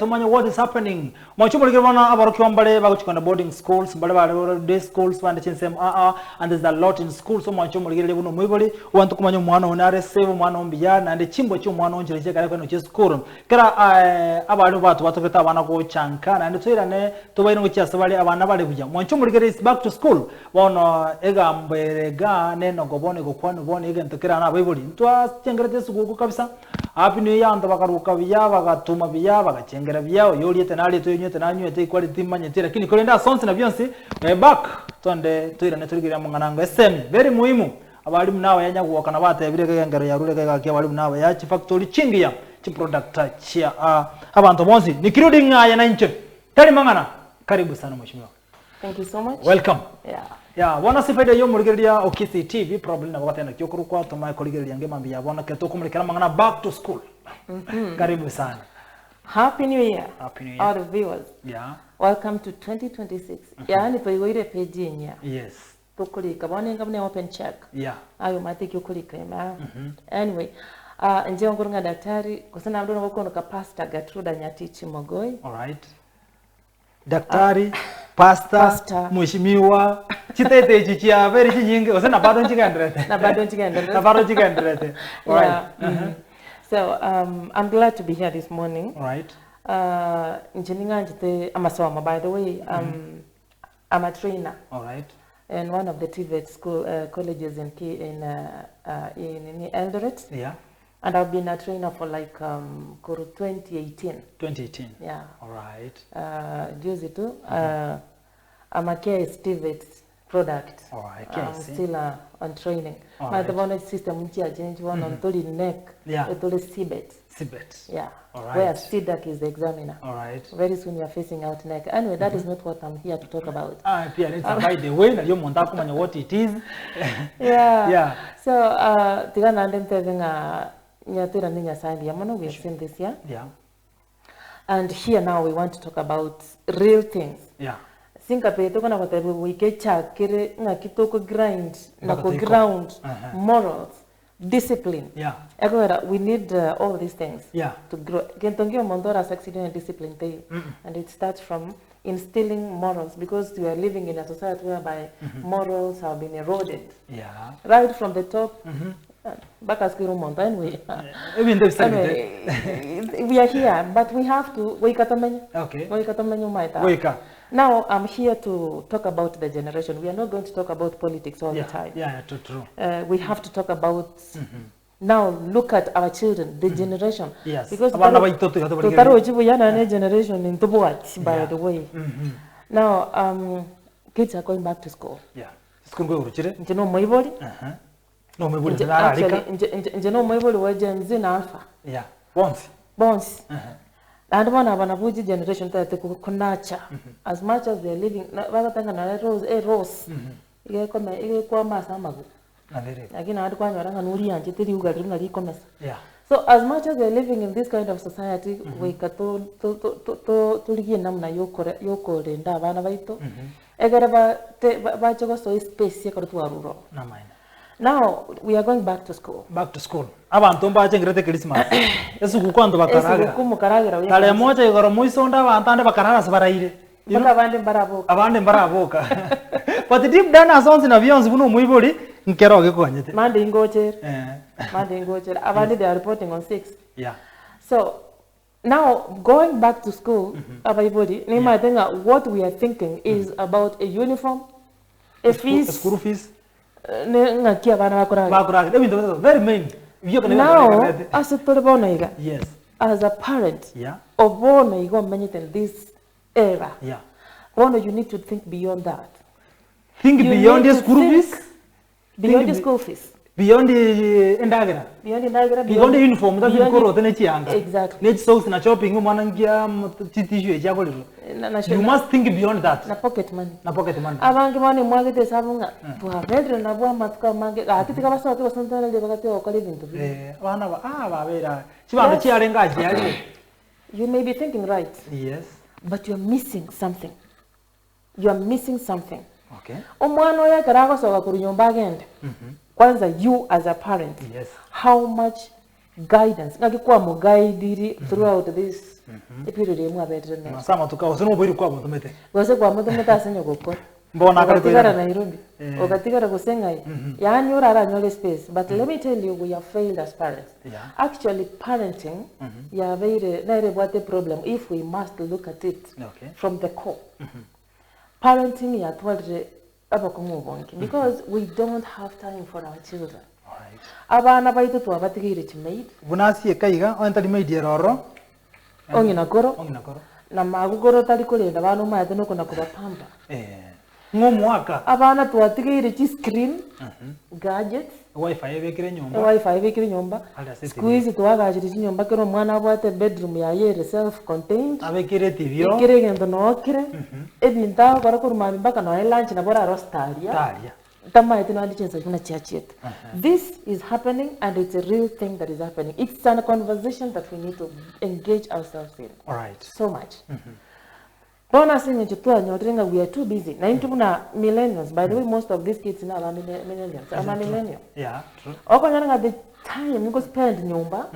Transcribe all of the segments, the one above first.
tumanye what is happening. Mwachumo ligirwana abarukiwa mbale baguchikana boarding schools, mbale bale day schools bande chinsem and there's a lot in school so mwachumo ligirele buno mwiboli wantu kumanya mwana onare save mwana ombiyana and chimbo cyo mwana onjeleje kare kwano che school. Kera abantu batu batofeta abana ko chankana and twirane tubaino cyase bali abana bale buja. Mwachumo ligirele is back to school. Bono egamberega neno gobone gokwano bone egentokera na biboli. Ntwa chengerete suguko kabisa. Happy New Year bakaruka byaba bagatuma byaba bagachengera byao yoli etenali tuyinyo tenanyo ete quality manyetira lakini kolenda sonse na byonse back tonde tuyirane turigira mungananga SM very muhimu abali munawe yanyaguka na bata yabire kengero yarule kake abali munawe ya chi factory chingia chi product chia abantu bonzi nikirudi ngaya na nche tali mangana karibu sana mheshimiwa. Thank you so much. Welcome. Yeah, wana sifaida yo murigeria Okisi TV problem na wakati na kyokuru kwa tuma koligeria ngemambi ya bona keto kumulekera mangana back to school. Karibu sana. Happy New Year. Happy New Year. All the viewers. Yeah. Welcome to 2026. Yani paigwire page nya. Yes. Tukulika bone ngamne open check. Yeah. Ayo matiki ukulika ma. Anyway, nje ngurunga daktari kusana mdono gokono ka pastor Getrudah Nyatichi Mogoi. All right. Daktari, pastor, mheshimiwa, chitete chichia very chinyinge, usana bado nchikandrete. Na bado nchikandrete. Na bado nchikandrete. All right. So, I'm glad to be here this morning. All right. Nchininga njite amasoma, by the way, I'm a trainer. All right. In one of the TVET school colleges in Eldoret. Yeah. And I've been a trainer for like 2018. 2018. Yeah. All right. Juzi tu. I'm a TVET product. All right. I'm still on training. My development system change one on the neck. Yeah. CBET. CBET. Yeah. All right. Where CDAC is the examiner. All right. Very soon we are facing out neck. Anyway, that is not what I'm here to talk about. By the way, you monta kumanya what it is. Yeah. Yeah. So, tigana ndemtevenga nyatira ninya sandi yamano we have seen this year. Yeah. And here now we want to talk about real things. Yeah. Sinka pe to kana kotebu we kecha kire na kitoko grind na ko ground morals, discipline. Yeah. We need all these things. Yeah. To grow. Kentongio mondora succeeding in discipline te. And it starts from instilling morals because we are living in a society whereby morals have been eroded. Yeah. Right from the top. Back as anyway. We are here, but we have to wake up. Okay. Wake up. Now I'm here to talk about the generation. We are not going to talk about politics all the time. Yeah, true. We have to talk about now. Look at our children, the generation. Yes. Because generation in by the way. Now kids are going back to school. Yeah. School go ruchire. No, my alpha. Yeah. Bonds. And one of an generation that kunacha. As much as they're living, rose. Yeah. So as much as we're living in this kind of society, we kato namna yoko renda bana baito. Egaraba bacho so space yakartuaruro. Now we are going back to school. Back to school. Abantu mbachengerete Christmas. Yesu kukwando bakaraga. Yesu kumukaragira. Tale moja yogoro muisonda bantande bakarara sabaraire. Baka abandi mbaraboka. Abandi mbaraboka. But deep down asonzi na biyonzi buno muiboli nkeroge konyete. Mande ingocher. Mande ingocher. Abandi they are reporting on 6. Yeah. So now going back to school, everybody, what we are thinking is about a uniform, a fees, school fees. Very main. Now, as a yes, as a parent, yeah, of one in this era, yeah, you need to think beyond that. Think beyond the school fees, beyond the school fees, beyond the indagara, beyond the uniform. That's exactly. You must think beyond that. Na pocket money. Na pocket money. Abangi money mwagete sabunga. Tuhavendre na bwa matuka mange. Akitika basa watu wasantana le bakati okali bintu. Bana babera. Chibando chiarenga ajali. You may be thinking right. Yes. But you're missing something. You are missing something. Okay. Omwana oya karago soga kuri nyumba agende. Kwanza you as a parent. Yes. How much guidance ngakikuwa mo guide throughout this epirire mu abetre ne masama tukao sino bwiri kwa mutumete gose kwa mutumete asenyo gukora mbona kali kwa Nairobi ogatigara gusengai yani urara nyole space but let me tell you, we have failed as parents. Actually parenting ya very nere what problem if we must look at it from the core. Parenting ya twalre abakumubonke because we don't have time for our children. Abana baitu twabatigire chimaid bunasi ekaiga ontali maid yeroro ongina koro na magugoro tali kulenda bana maite no kuna kubapamba ngomwaka abana twatigire chi screen gadgets wifi ebekire nyomba squeeze twagajire nyomba kero mwana abwate bedroom ya yere self contained abekire tv yo kire gendo no kire ebinta bara kuruma mbaka no lunch na bora rostaria tamaite no andichenza kuna chiachiet. This is happening and it's a real thing that is happening. It's a conversation that we need to engage ourselves in. All right. So much. Bona sinye chitua nyotenga we are too busy. Na into kuna millennials. By the way, most of these kids now are millennials. I'm a millennial. Yeah, true. Oko nyanga the time you go spend nyumba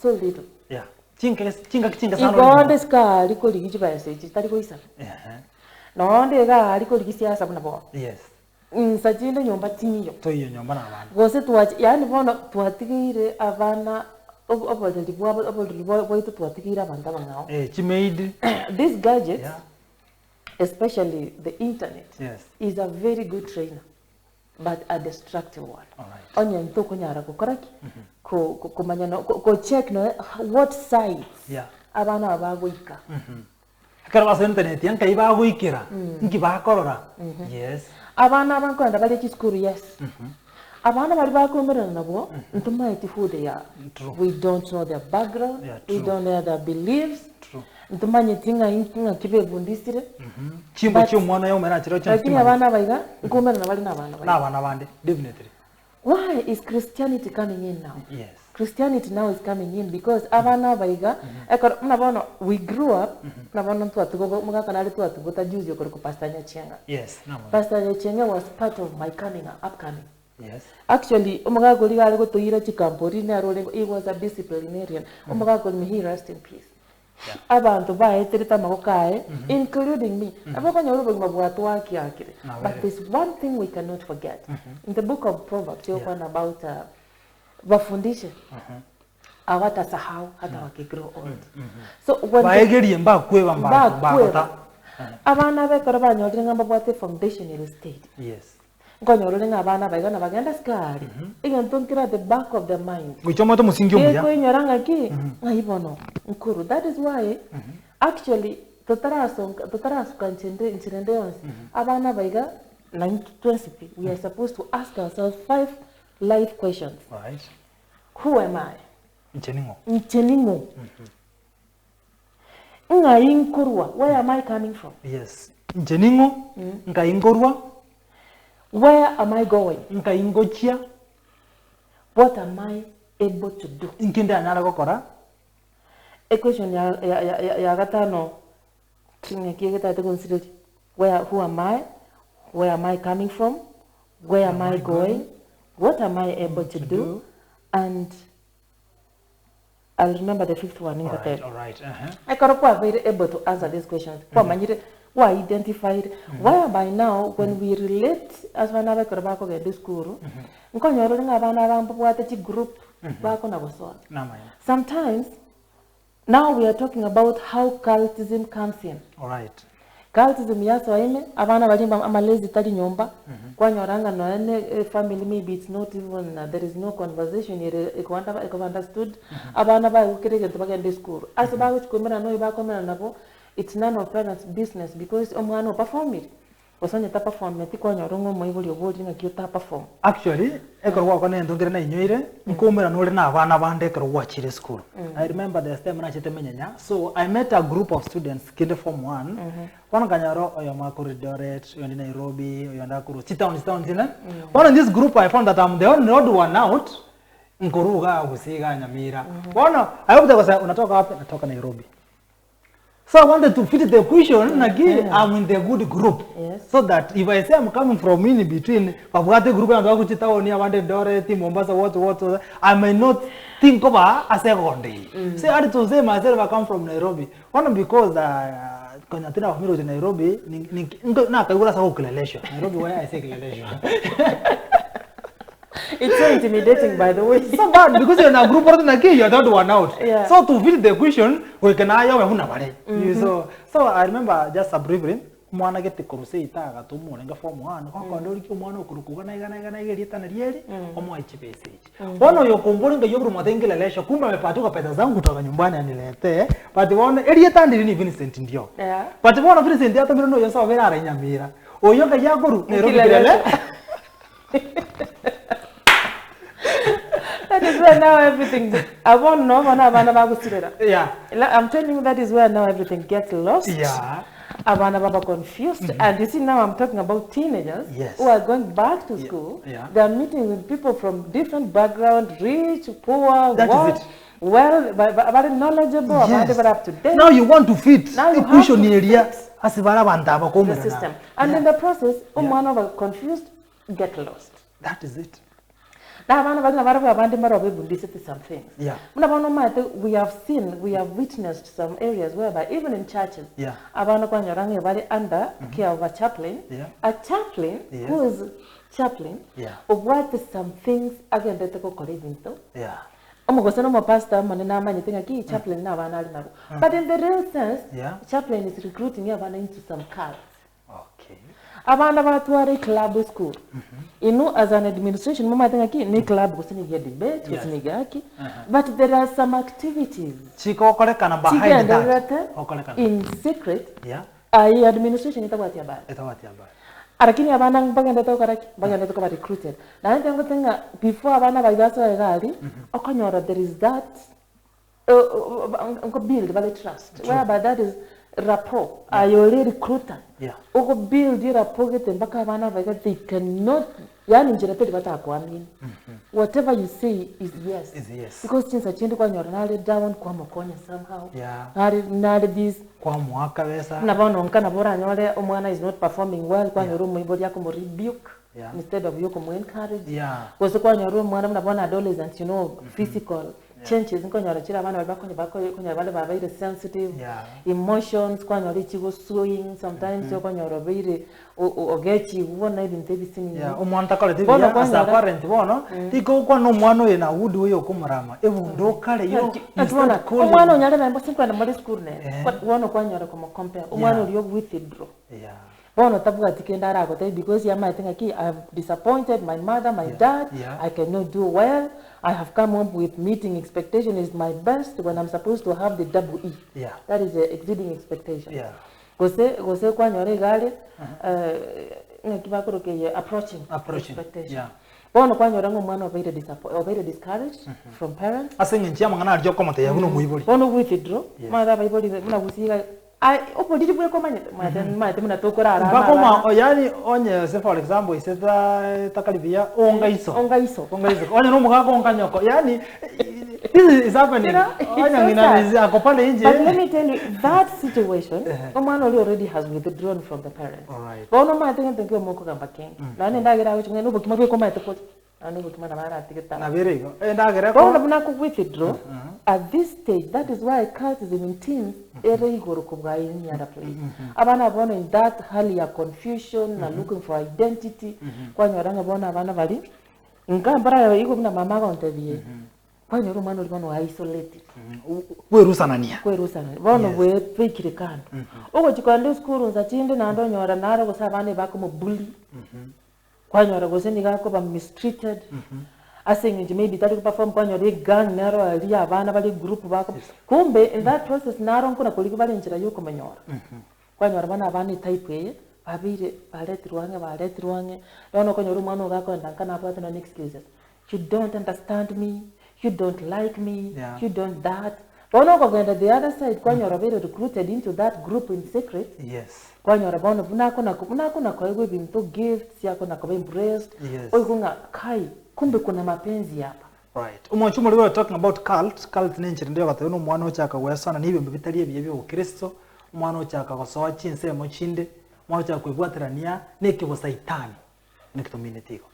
so little. Yeah. Chinga sana. Igonde ska liko ligichi ba yase tari ko isa. No onde ga liko ligisi asa buna bo. Yes. Sajinde nyumba tinyo. To iyo nyumba na abana. Gose tuwachi yani bona twatigire abana obodeli bwa twatigire abanda bangao. Chimaid. This gadget especially the internet is a very good trainer but a destructive one. All right. Onya ntoko nyara kukoraki ko manyana ko check no what sites abana abagoika. Akara basa internet yanka ibagoikira nki bakorora. Yes. Abana abankwenda bali chi school abana bali bakomera nabo ntumaiti who they are. We don't know their background, we don't know their beliefs. Ntumanye tinga kibe bundisire chimbo cyo mwana yo mera chiro cyo lakini abana baiga nkomera nabali nabana bande definitely. Why is Christianity coming in now? Yes. Christianity now is coming in because abana baiga mnabona we grew up nabona twatugo mugakanali twatugo juzi okoro ko Pastor Nyachenga. Yes, Pastor Nyachenga was part of my upcoming. Yes. Actually umugagoli gale go toira chikampori na role he was a disciplinarian. Umugagoli he rest in peace. Abantu baetereta magokae including me abakanya urubo mabwatu waki akire. But there's one thing we cannot forget. In the book of Proverbs you find about bafundishe awata sahau hata wakigrow old. So when baegerie mbakweba mbakota abana bekora banyoringa mbabwate foundational state. Yes. Ngonyoringa abana baigana bagenda skari igantonkira the back of the mind gwichomoto musingi omuya ko inyoranga ki ngayibono nkuru. That is why actually totaraso kanchende yonse abana baiga 90-20 we are supposed to ask ourselves 5 life questions. Right. Who am I? Ncheningo. Ngainkorwa, where am I coming from? Yes. Ncheningo ngainkorwa. Where am I going? Ngaingochia. What am I able to do? Nkinde anara gokora. Equation ya gatano kiegeta te consider who am I? Where am I coming from? Where am I going? What am I able to do? And I'll remember the 5th one in the third. All right. I can't be able to answer these questions. Who are identified? Whereby now, when we relate as one other Korabako get this school, group. Sometimes, now we are talking about how cultism comes in. All right. Cultism yaso ime abana bajimba amalezi tali nyomba kwa nyoranga no ene family maybe it's not even there is no conversation iko understood abana ba ukirege tubagende school asiba kuchikomera no ibakomera nabo it's none of parents business because omwana perform it osanya ta perform ati kwa nyorongo moibuli obodi na kiota perform. Actually ekorwa kone ndongere na inyoire nikomera no na abana bande ekorwa chire school. I remember the time na chete menyanya, so I met a group of students kinde form 1 wana kanyaro oyo makuru Doret oyo Nairobi oyo ndakuru town zina one in this group I found that I'm the only odd one out nkoruga gusiga Nyamira. Wana I hope that was unatoka wapi? Natoka Nairobi. So I wanted to fit the question again. I'm in the good group. Yes. So that if I say I'm coming from in between, Pabwate group and Wakuchita on Yawande Dorothy, Mombasa, what, I may not think of her as a Gonde. Say, I had to say myself, I come from Nairobi. One because Konyatina of Miro in Nairobi, not a Nairobi, why I say Kilelation. It's so intimidating, by the way. So bad because you're in a group of you're not one out. Yeah. So to fit the question, we can so I remember just a briefly. Mwana gete kuruse itaga tumurenga form 1 kwa ndori ki mwana okurukuga na igana igerita na rieri omwa ichipese bono yokumburinga yobru matengele lesho kumba mepatuka pesa zangu kutoka nyumbani anilete but bono erieta ndiri ni Vincent ndio but bono Vincent hata miro no yosa vera ara nyamira oyoka yaguru Nairobi kirele. That is where now everything. I won't know when Yeah. I'm telling you, that is where now everything gets lost. Yeah. Abana confused. And you see, now I'm talking about teenagers who are going back to school. Yeah. They are meeting with people from different backgrounds, rich, poor, that is it. Well, very knowledgeable, very up to date. Now you want to fit. Now you have to fit the system. And in the process, confused, get lost. That is it. Now, some things. Yeah. We have seen, we have witnessed some areas whereby even in churches, under care of a chaplain, a chaplain who is chaplain, of what some things again that go into. Yeah. Pastor, chaplain but in the real sense, chaplain is recruiting into some cults. Okay. Abana batware club school. As an administration, mama think ni club kusini debate, kusini gaki. But there are some activities. Chiko kolekana behind that. In secret. Yeah. Administration itawati habari. Itawati habari. Arakini abana bagenda to recruited. Na ndengo before abana bayibaso egali, okonyora there is that build by trust. Whereby that is rapport. Are you already recruiter? Yeah. Oko build rapport get mpaka abana baga they cannot yani njirepeti batakwamini. Whatever you say is yes. Is yes. Because since achende kwa nyornale down kwa mokonya somehow. Yeah. Nari this kwa mwaka besa. Na bono nkana bora nyole omwana is not performing well kwa nyoro mu ibodi yako mo rebuke. Instead of you come encourage. Yeah. Because kwa nyoro mwana mnabona adolescents, you know, physical changes nkonyora chira abana bakonya bale babaire sensitive emotions kwanyora chigo swing sometimes okonyora baire ogechi ubona ibintu ebisini omwana kale as a parent bono tiko kwa no mwana we na wood we okumurama ebundo kale yo omwana onyale bambo simpana muri school ne wono kwanyora como compare omwana uri withdraw bono tabuga tikenda aragote because ya might think I have disappointed my mother, my dad. I cannot do well. I have come up with meeting expectation is my best when I'm supposed to have the double E. That is the exceeding expectation. Gose kwa nyore gale ngakibakoro ke approaching expectation. Bono kwa nyore ngomwana very disappointed, very discouraged from parents. Asenye njia mangana arjo komate ya buno muiboli. Bono withdraw. Mother baiboli muna gusiga opoditi bwe komanya mate muna tokora ara bakoma yani onye se for example iseta takalibia onga iso onye no mugago onga nyoko yani this is happening onye ngina akopale nje. But let me tell you that situation omwana already has withdrawn from the parents. Bono mate ngeke moko kamba ken na nenda gira uchi ngeno bokima bwe komanya tokoti anu bokima na mara tiketa na berego enda gira ko bono buna ku withdraw at this stage. That is why cultism in teens in other place. Abana born in that hali ya confusion na looking for identity. Kwa nyoranga bona abana bali nkambara ya iko na mama ga ontebiye. Kwa nyoro mano libono isolated. Werusanania. Bono we fikire kando. Ogo chikande school za chinde na ndo nyora naro go sabane bako mo bully. Kwa nyora go seniga ko ba mistreated. Asing maybe that perform kwa nyori gang naro ali abana bali group bako kumbe in that process naro nkuna koliki bali njira yuko manyora kwa nyora bana abana type ye babire baletirwange dono kwa nyori mwana gako ndankana apata no excuses. You don't understand me, you don't like me, you don't that. Bono ko genda the other side kwa nyora bere recruited into that group in secret. Kwa nyora bono kuna kwa ego bimto gifts yako na kwa embraced oigunga kai kumbe kuna mapenzi hapa. Right. Umwanchumo we were talking about cult ni nchiri ndio gatayo no mwana ochaka wesana nibe mbitari ebye Kristo mwana ochaka gosoa chinsemo chinde mwana ochaka kwibwaterania nekibo saitani nekitominetiko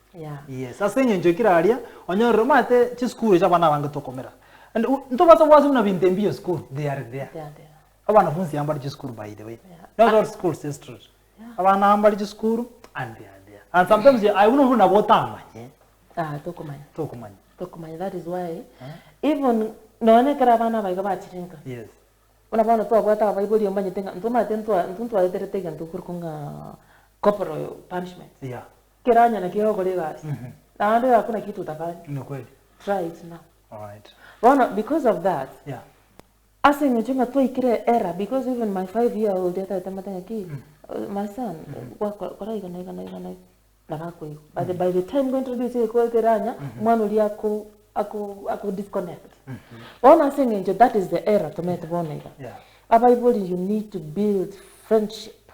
yes asenye njokiraria onyorero mate chi school cha bana bange tokomera and ntobaza bwazi muna bintembio school they are there abana funzi yambali chi school by the way not all schools sisters abana ambali chi school and they are there and sometimes I wouldn't know about tokumanya that is why even noone kara bana baiga bachiringa yes unabona to abata baibuli yombanye tenga ntuma ntwa aletega ntukurkunga corporal punishment kiranya na kioko legasi na ndio hakuna kitu utafanya ni kweli try it now all right well because of that asing chunga to ikire era because even my 5-year-old data tamatanga ki my son kwa igana nakako but by the time going to do it ko teranya mwana uli ako disconnect one asing that is the era to make one Bible you need to build friendship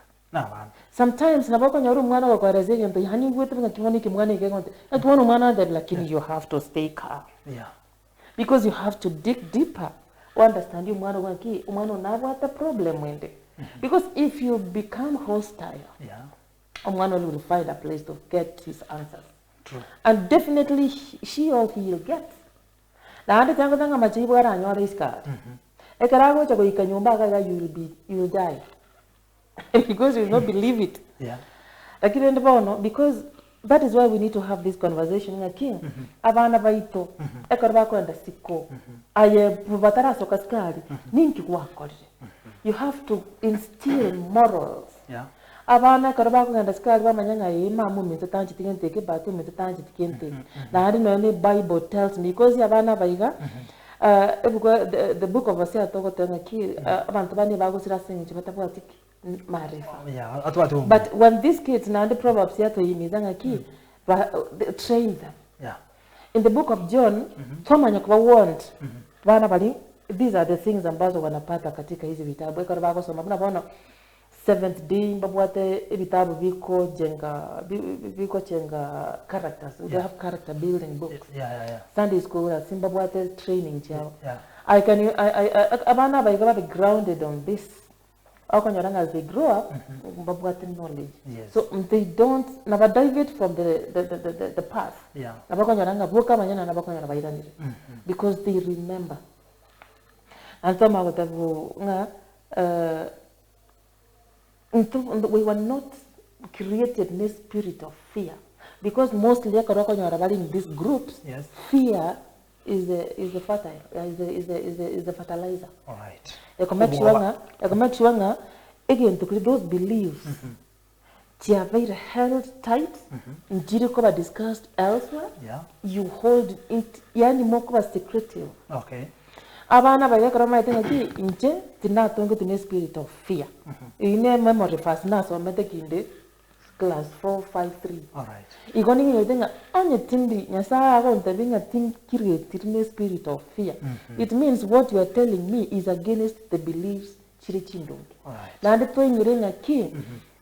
sometimes nabako nyaru mwana kwa resilient to hani gwetu ngakimani kimwana ikengote akiona mwana that lakini you have to stay calm because you have to dig deeper understand you mwana waki mwana unabwata problem wende because if you become hostile mwana will find a place to get his answers and definitely she or he will get na ande tango tanga machibu ara nyora iska ekarago chako ikanyumba kaga you will die because you will not believe it lakini ndivyo because that is why we need to have this conversation nga king abana baito ekarba kwenda siko aye bubatara sokaskari ninki kwakorje you have to instill morals abana karba kwenda skari bamanyanga imamu mitatanchi tigenteke batu mitatanchi tigente na hari no Bible tells me because abana baiga the book of Hosea togo tenga ki abantu bani bagusira singi batabwatiki marifa but when these kids na the proverbs yato yimizanga ki train them in the book of John tomanya kwa warned bana bali these are the things ambazo wanapata katika hizi vitabu eka bako soma kuna 7th day mbabwate vitabu viko chenga characters they have character building books Sunday school simbabwate training chao I abana ba be grounded on this as they grow up mbabwate knowledge so they don't never divert from the path nabakonyaranga boka manyana nabakonyara bairanire because they remember and some of them we were not created in a spirit of fear because mostly in these groups fear is the fertilizer all right again to create those beliefs they are very held tight njiri discussed elsewhere you hold it yani moko secretive abana bayakara tenga ki inche tinatongo tine spirit of fear ine memory fast na so mete kinde class 453 all right igoni ngi tenga anye tindi nyasa ko ntabinga tin create tine spirit of fear it means what you are telling me is against the beliefs chiri chindo all right na ndipo ngirenga ki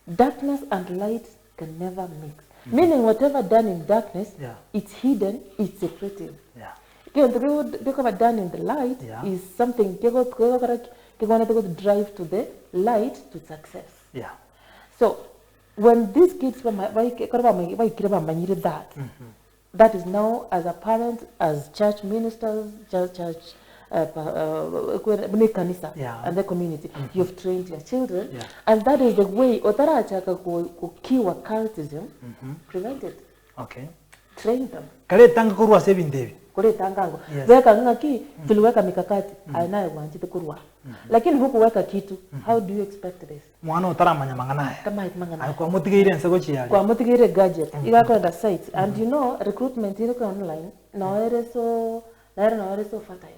darkness and light can never mix meaning whatever done in darkness it's hidden, it's secretive what done in the light is something to drive to the light to success. So when these kids that is now as a parent, as church ministers, church and the community, you've trained your children, and that is the way kiwa cultism prevented. Train them. Kule tangango weka ngaki tuliweka mikakati ainaye wanchi tukurwa lakini huku weka kitu how do you expect this mwana utaramanya manganaye kama manganaye kwa mutigire nsego chiyali kwa mutigire gadget igakwenda site and you know recruitment ile online na ere so fertile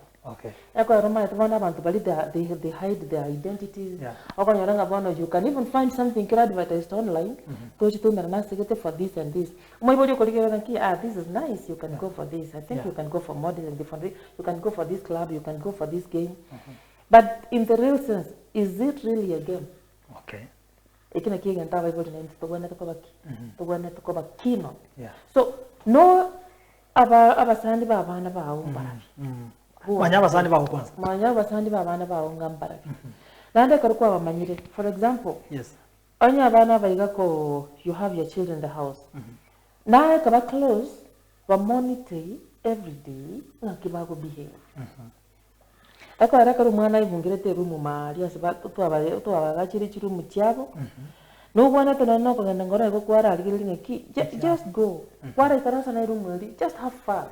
eko roma tubona abantu bali they hide their identities okonyaranga bono you can even find something advertised online to chitumira na segete for this and this moibodi koligera ki this is nice you can go for this I think you can go for modeling different you can go for this club you can go for this game but in the real sense is it really a game ikina kiga ntaba ibodi na tubona tukoba kino so no abasandi babana bawo mbarabi manyaba sandi bawo kwanza manyaba sandi babana bawo ngambarabi Nande karukwa bamanyire. For example, yes onya abana baiga ko you have your children in the house. Naye kaba close ba monitor every day ngakibago behave. Eko araka rumwana ibungirete room mari asiba tutwa chiri chirumu cyabo. No one at no kugenda ngora go kwara arigirine ki just go. Kwara ikarasa na room ri just have fun.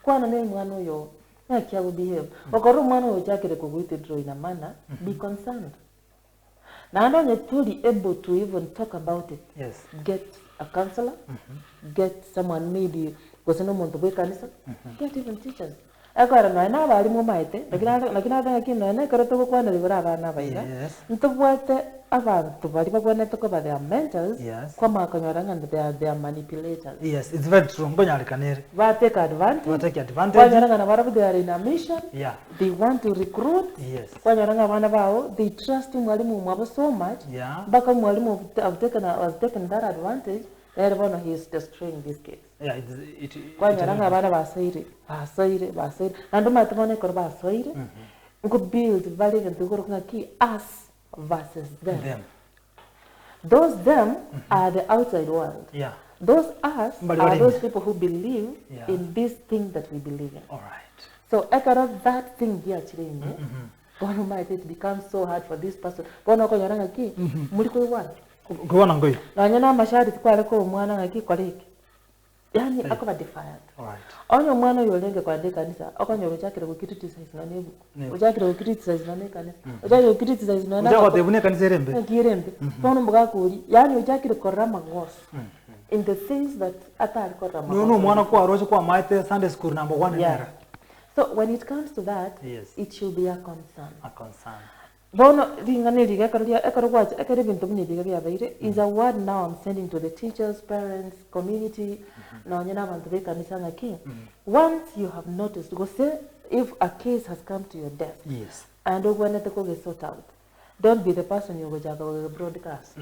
Kwana ne mwana yo ngakiago behave. Okoro mwana yo jakire ko withdraw in a manner be concerned. Now, I'm not fully able to even talk about it. yes Get a counselor, get someone maybe because no one to be cancer, get even teachers. I got a man, I remove my day, like another again, and I got to go one of the Ravana. yes Into what avant to what when I talk about their mentors, yes Kwama Kanyarang and their manipulators. yes it's very true mbonyali kanere But take advantage. what take advantage Kwanyaranga they are in a mission. yeah They want to recruit. yes Kwanyaranga Vanavao, they trust mwalimu so much. yeah Baka mwalimu has taken that advantage. Everyone is destroying this case. yeah Kwanyaranga abana basaire. Nando matamone kor basaire. Ngo build value and go ki us versus them. Those them are the outside world. yeah Those us But are what those people who believe Yeah. in this thing that we believe in. all right So that thing here actually in there. One might it becomes so hard for this person. Bono ko yaranga ki muliko iwana. kuona ngoyo Na nyana mashari kwale ko mwana ngaki koleki. Yani akoba defiant. all right Onyo mwana yolenge kwa de kanisa. Okonyo ruchakire ku criticize na nebu. Ujakire ku criticize na kanisa. Ujakire ku criticize na uja watebune kanisa rembe kirembe. Bono mbuga kuri. Yani ujakire korama ngoso. In the things that atari korama. no mwana kwa roje kwa maite Sunday school number 1 Yeah. era So when it comes to that, Yes. it should be a concern. a concern Bono ringane riga akarwacha akaribintu munyidiga byabaire is a word now I'm sending to the teachers, parents, community. Na nyana abantu bekanisa ngaki. Once you have noticed, go say if a case has come to your desk yes and ogwanete ko get sort out. Don't be the person you go jaga broadcast.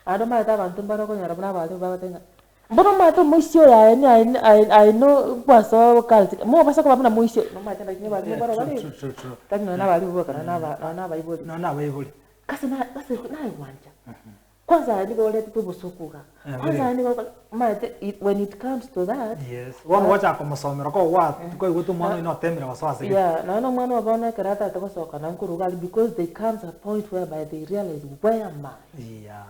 Adoma ta abantu barako nyarabuna abantu babatenga. Mbono mato muisio ya I know kwaso kalti. Mo basa kwa bana muisio. No mata na nyeba ni bara bali. true Tani na bali buka na baibuli. na bayibuli Kasi na iwanja. Kwanza ni wale tu busukuga. Kwanza ni mate when it comes to that. yes one wacha kumusomera ko wa ko igutu mwana ino temera waswase Yeah, na mwana wabona karata atakosoka na nkurugali because there comes a point whereby they realize where am I? yeah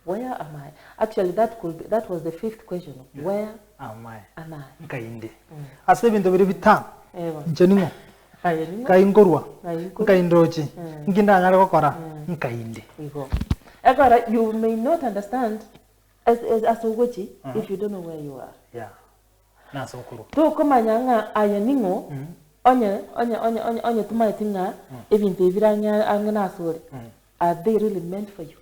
Where am I? Actually, that was the fifth question. Where am I I? ase bintu biri bitano Ewa. ncheningo Ayeni. kaingorwa Ayiko. kaindochi nginda nyara gukora nkainde Ego. Agora, you may not understand as ugochi if you don't know where you are. yeah na sokuru To komanyanga ayeningo onye tumaitinga ebintu ebiranya angana asore. Are they really meant for you?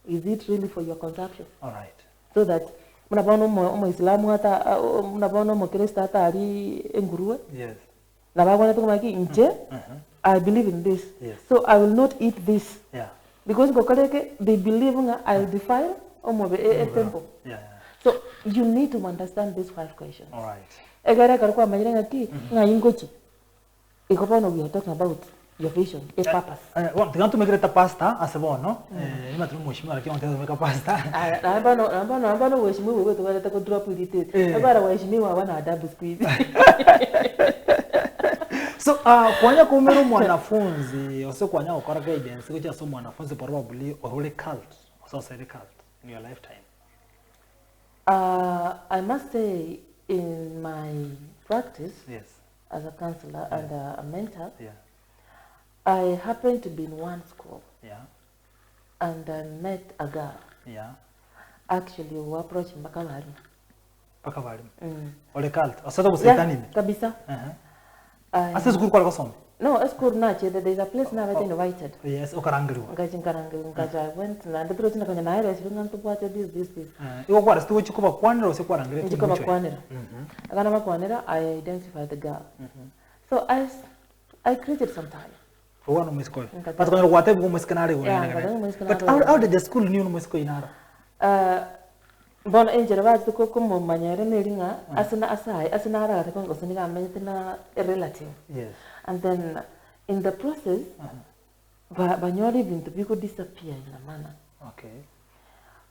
Is it really for your consumption? all right So that mnabono mo Islamu hata mnabono mo Kristo hata ali enguruwe. yes Na babona tu maki nje. I believe in this. Yes. So I will not eat this. yeah Because gokaleke they believe nga I'll defile omo be temple. yeah So you need to understand these 5 questions. all right Egara karukwa manyira ngaki nga ingochi. Ikopono we are talking about your vision, a purpose. Bueno, te canto me greta pasta, hace bueno, ima tu mushima la kiona te meka pasta. Nabano weshimiwa wewe tukaleta ko drop irritate. Agora weshimiwa wana adabu squeeze. So, kwanya kumero mwanafunzi, ose kwanya ukora guidance, kucha so mwanafunzi probably orule cult, so say cult in your lifetime. I must say in my practice Yes. as a counselor and a mentor, Yeah. I happened to be in one school. Yeah. And I met a girl. Yeah. Actually, who approached Mbakawari. Pakavali. Ole cult. Asata kusitani. Yeah, kabisa. Asa school kwa kusoma. No, school nache. There's a place now I invited. Yes, ukarangiriwa. Ngaja went na ndipiro tina kwenye naira shilinga ntupwache this. Iwo kwa rasitu chikuba kwanira ose kwarangiriwa. Chikuba kwanira. Akana makwanira, I identified the girl. So I created some time. For one mwesiko. But kwa wate buko mwesikana rewa. But how did the school knew mwesiko inara? Bona enjera bazi ko kuma manyere nelinga asina ara ta kongo siniga amenyete na relative. Yes. And then in the process banyora ibintu biko disappear ina mana. Okay.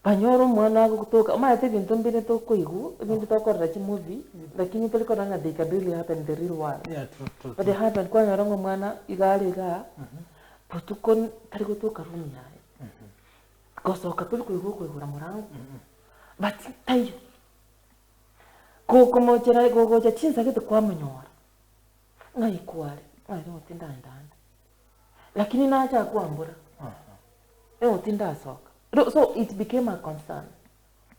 Banyora mwana kutoka ma ate bintu mbere to kuigu bintu to korra chi movie lakini to korra nga they can really happen in the real world. Yeah, true. But they happen kwa nyarongo mwana igari ga potukon tari kutoka room yae. Kosoka tuli kuigura murango. But tayo ko mochera go chinsa kete kwa manyora ngai kwale ngai mutinda ndanda lakini naacha kuambura mutinda soka so it became a concern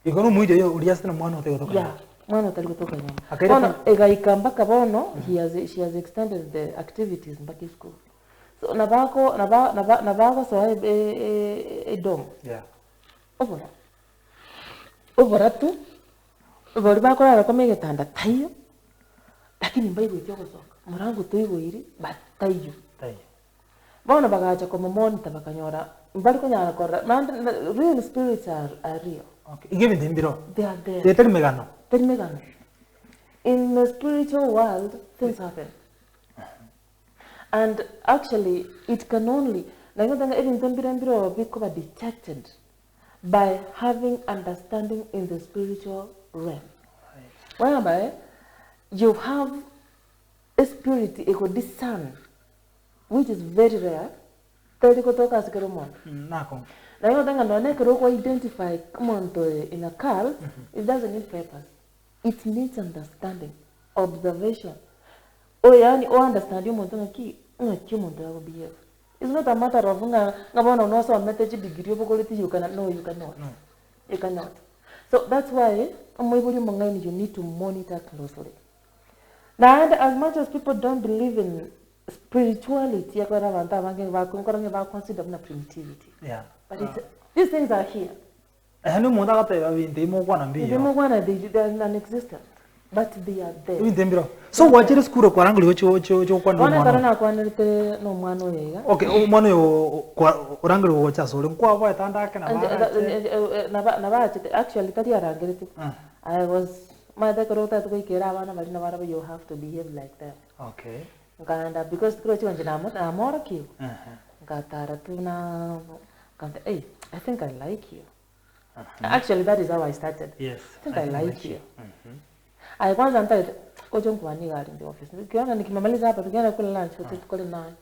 ikono muijo yo uliasina mwana ote kutoka yeah mwana tali kutoka nyuma bona egaikamba kabono she has extended the activities mpaka school so nabako so e dom yeah obora tu bori bakora ko megetanda tayo lakini mbai gwe cyogosoka murangu tuyigwiri batayo bona bagacha ko monitor bakanyora mbari ko nyara korra real spirits are real. Okay, igebe ndimbiro they are there. They tell megano in the spiritual world things happen and actually it can only like even ndimbiro biko ba detected by having understanding in the spiritual realm. Whereby you have a spirit equal this sun, which is very rare. Tell kutoka sikeromon. Nako. Na hiyo tanga none kero identify come in a cult, it doesn't need purpose. It needs understanding, observation. Oh yani understand muntu ngaki ngaki muntu ya behave. It's not a matter of ngabona unoso a message degree obukoleti you cannot no you cannot. No. You cannot. So that's why you need to monitor closely. Now, and as much as people don't believe in spirituality, they consider primitivity. Yeah. But these things are here. They are non-existent. But they are there. So what is school kwa rangu cho kwa wana karana kwa nete no mwano yega. Okay, mwano yo kwa rangu wo cha so kwa wa tanda kana na ba actually tadi arangirite. I was my dekorota to kera wana bali na bara you have to behave like that. Okay. Nganda because kro chi wanjina mo amora ki. Ngatara tuna kanta hey I think I like you. Actually that is how I started. Yes. I think I like you. I kwanza nitaita kojo kwani gari in the office. Nikiona nikimaliza hapa tukienda kula lunch tukole naye.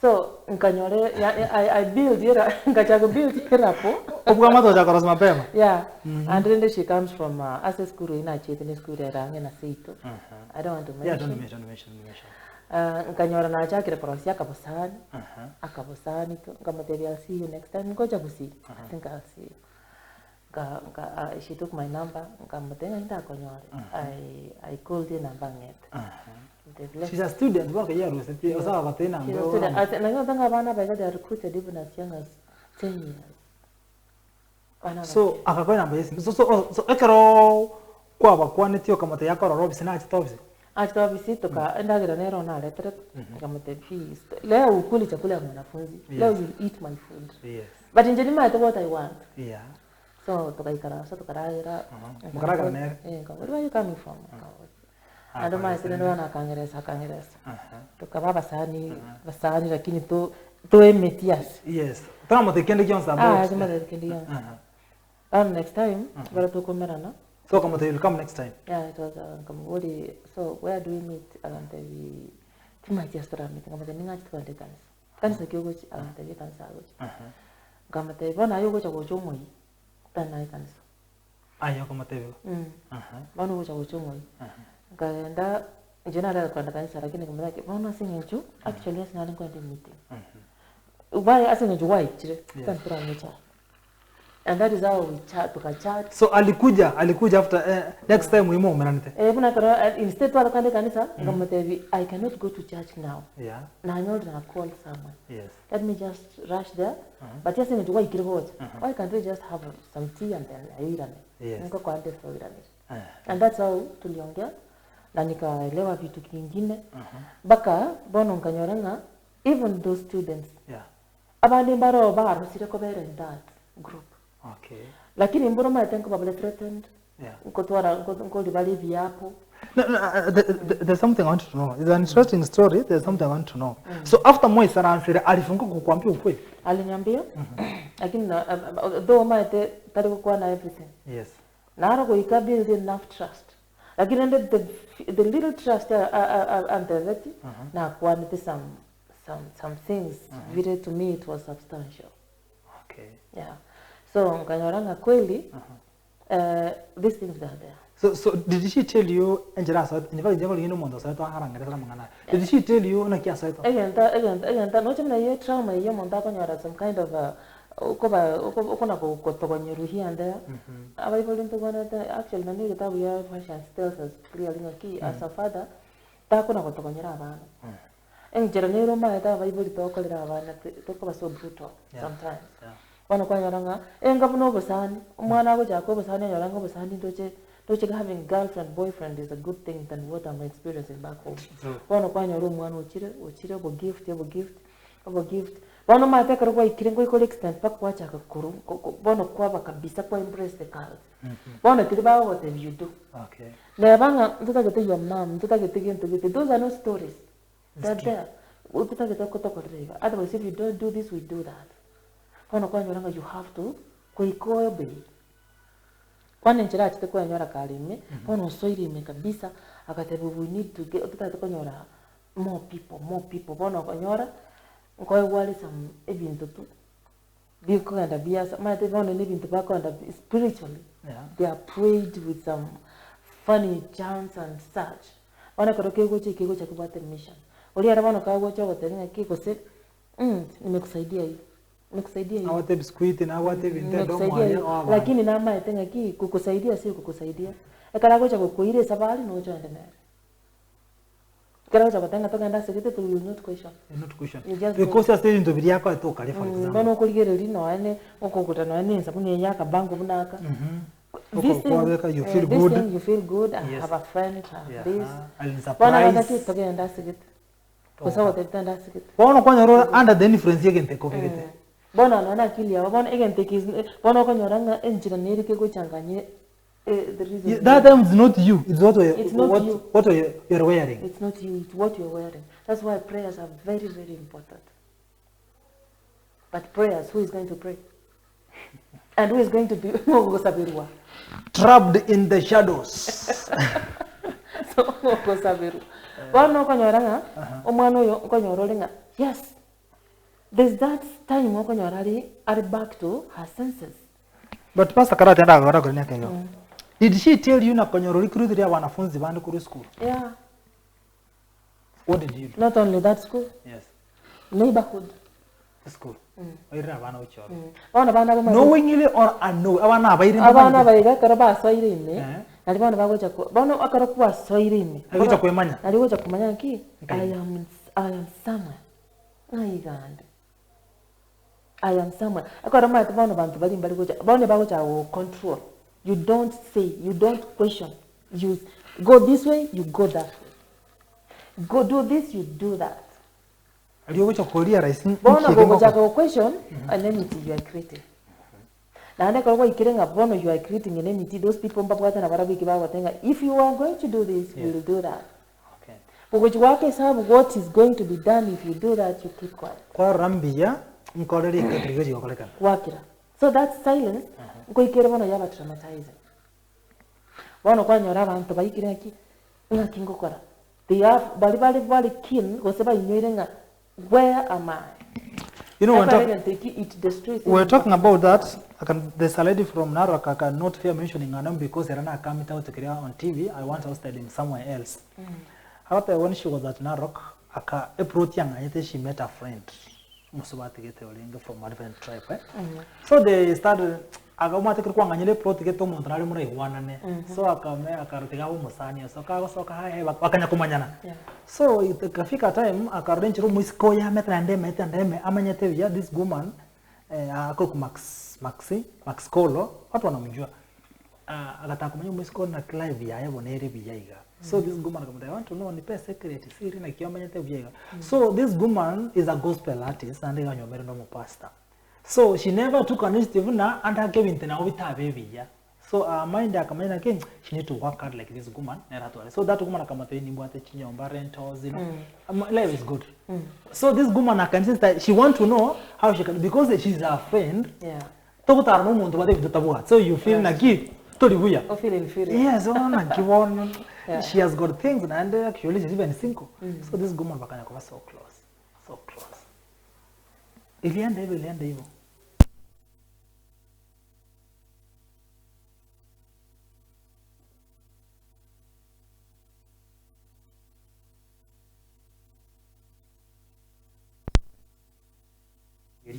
So nkanyore I build here ngachago build here hapo. Obwa mato cha korosma mapema. Yeah. And then she comes from access school ina chete school ya rangi na seito. I don't want to mention. Yeah, don't mention. Nkanyora na chakira porosi akabosani. Akabosani to ngamateri I'll see you next time. Ngoja kusi. I think I'll see you. She took my number. I called the number. She's a student. She's a student. They are recruited even as young as 10 years. So, so ekero kwa bakwane tio kama te yakoro robisi na chitobisi. Achitobisi toka ndagira nero na letter kama te fees. Leo ukuli chakula ya mwanafunzi. Leo you eat my food. Yes. But in general I what I want. Yeah. So tukaikara tukaraira mukaraga nere where are you coming from ando mai sino na kangeresa tukaba basani lakini to emetias yes tama te kende kionsa about kama te kende next time bara to komerana so kama te will come next time yeah it was so where do we meet and we tima just meet kama te ninga twende kanisa kyogochi and te kanisa kama te bona yogo chago moi tana kanisa ayo kama tebe bano gocha gochongo ngaenda general kwenda kanisa lakini kama yake bana singecho actually yes na kwenda meeting why asingecho why chire tantra mecha and that is how we chat so alikuja after next time we more menante buna kara instead wa kwenda kanisa ngam tebe I cannot go to church now yeah na nyoda na call someone yes let me just rush there but yes singecho why kirgoja why can't we just have some tea and then airane niko kwa ande for irane and that's how tuliongea na nikaelewa vitu kingine baka bono nkanyoranga even those students abandi mbaro baro sireko bere in that group okay lakini mboro ma tenko babale threatened nkotwara nkoli bali biapo There's something I want to know. It's an interesting story. There's something I want to know. So after Moisa answered, alifunga kukwambia ukweli. Aliniambia, lakini though maite tari kukuwa na everything. Yes. Naro kuika build enough trust. Lakini the little trust and the na kuanite some things. Vile to me it was substantial. Okay. Yeah. So nganyoranga kweli these things are there. So did she tell you Angela said in fact you know mondo said to haranga sana mangana. Did she tell you na kia said? Again no chimna ye trauma ye monda konyora some kind of ukona kutokonyeru here and there. Available into one actually nani kitabu ya fashion tells us clearly ngaki as a father ta kuna kutokonyera abana. Angela nero ma ta available to okolera abana to so brutal sometimes. Wana kwanyoranga ngabuno bosani umwana go jako bosani yoranga bosani doche having girlfriend boyfriend is a good thing than what I'm experiencing back home. Wana kwanyoro umwana uchire bo gift wana mate karo kwa ikirengo iko extent pa kwacha kakuru wana kwa kabisa kwa embrace the child. Wana kiriba whatever you do. Okay. Lebanga tutagete your mom tutagete into those are no stories. They're there. Tutagete kotokorega. Otherwise if you don't do this we do that. Wana kwanyoranga you have to kuikobe. Wana nchira chite kwanyora kalime wana usoirime kabisa akatebu we need to get tutagete kwanyora more people wana kwanyora ngoy wali some ebintu tu biko and biasa mate wana ebintu bako and spiritually they are prayed with some funny chants and such wana koroke kiko cha kupata mission oli ara wana kago cha gotenga kiko se nimekusaidia hii awate biskuit na awate vintedo mwana lakini na mama tenga ki kukusaidia si kukusaidia ekara cha kukuire sabali no join the kara cha kutenga toka nda sekete to will not question because you stay into video yako to kale for example bono kuligere lino ane okukuta no ane sabuni yaka bango bunaka you feel good and have a friend this and surprise toka nda sekete kusawa tenda sekete bono kwanyoro under the influence yake tekopekete bona naona akili yao bona egenteki bona konyoranga enjira neri ke kuchanganye the reason that time is not you it's what you're wearing. It's not you, it's what you're wearing. That's why prayers are very, very important. But prayers, who is going to pray? And who is going to be trapped in the shadows? So bona konyoranga omwana oyo konyorolenga yes. There's that time okonyorari are back to her senses. But Pastor Karate anda agora gorenia kego. Did she tell you na konyoro recruit ya wanafunzi bande kuri school? Yeah. What did you do? Not only that school. Yes. Neighborhood. School. Oira bana uchoro. Bana bana knowingly or unknowingly abana baiga karaba soirine. Nali bana bagocha bana akara kwa soirine. Agocha kwemanya. Nali gocha kumanya ki I am somewhere. Naigande. I am somewhere. Akora mate bana bantu bali mbali gocha. Bana bagocha will control. You don't say, you don't question. You go this way, you go that way. Go do this, you do that. Aliyogocha kulia raisi. Bona gocha ko question enmity you are creating. Na ande kwa ikirenga bono you are creating enmity. Those people mbapata na barabu kibawa tenga. If you are going to do this, you will do that. Okay. Because wake sabu what is going to be done if you do that, you keep quiet. Kwa rambia mkolele katrigoji gokoleka. Wakira. So that silence kuikere bono yaba traumatizing. Bono kwa nyora abantu bayikire ki ngakingo kora. They are bali keen goseba inyoirenga where am I? You know we're talking about that. There's a lady from Narok I cannot fear mentioning her name because Erana coming out to career on TV. I want to study him somewhere else. However, when she was at Narok, she met a friend. From a different tribe. So they started agama tekirwa nganyele pro tigeto montrali muri wanane. So akarutiga umusani so soka hai wakanya kumanyana. So ikafika time akarenchi ro muisiko ya metra ndeme amanyete vya this woman akoku Max Kolo watu wanamjua. Akataka kumanya muisiko na live ya yabo nere bijaiga. So this woman I want to know nipe secret siri na kiamanyete vya. So this woman is a gospel artist and nganyomere no pastor. So she never took an initiative na anda Kevin tena obita baby ya. So mind akamanya king she need to work hard like this woman so that woman akamata ni mbwate chinyomba rentals, you know. Life is good. So this woman akansi that she want to know how she can, because she's a friend. Yeah. Tokutara no muntu bade kutabwa. So you feel na give toribuya. I feel inferior. Yes, ona give on. She has got things and actually she's even single. So this woman bakanya kwa so close. So close. Ilienda hivyo.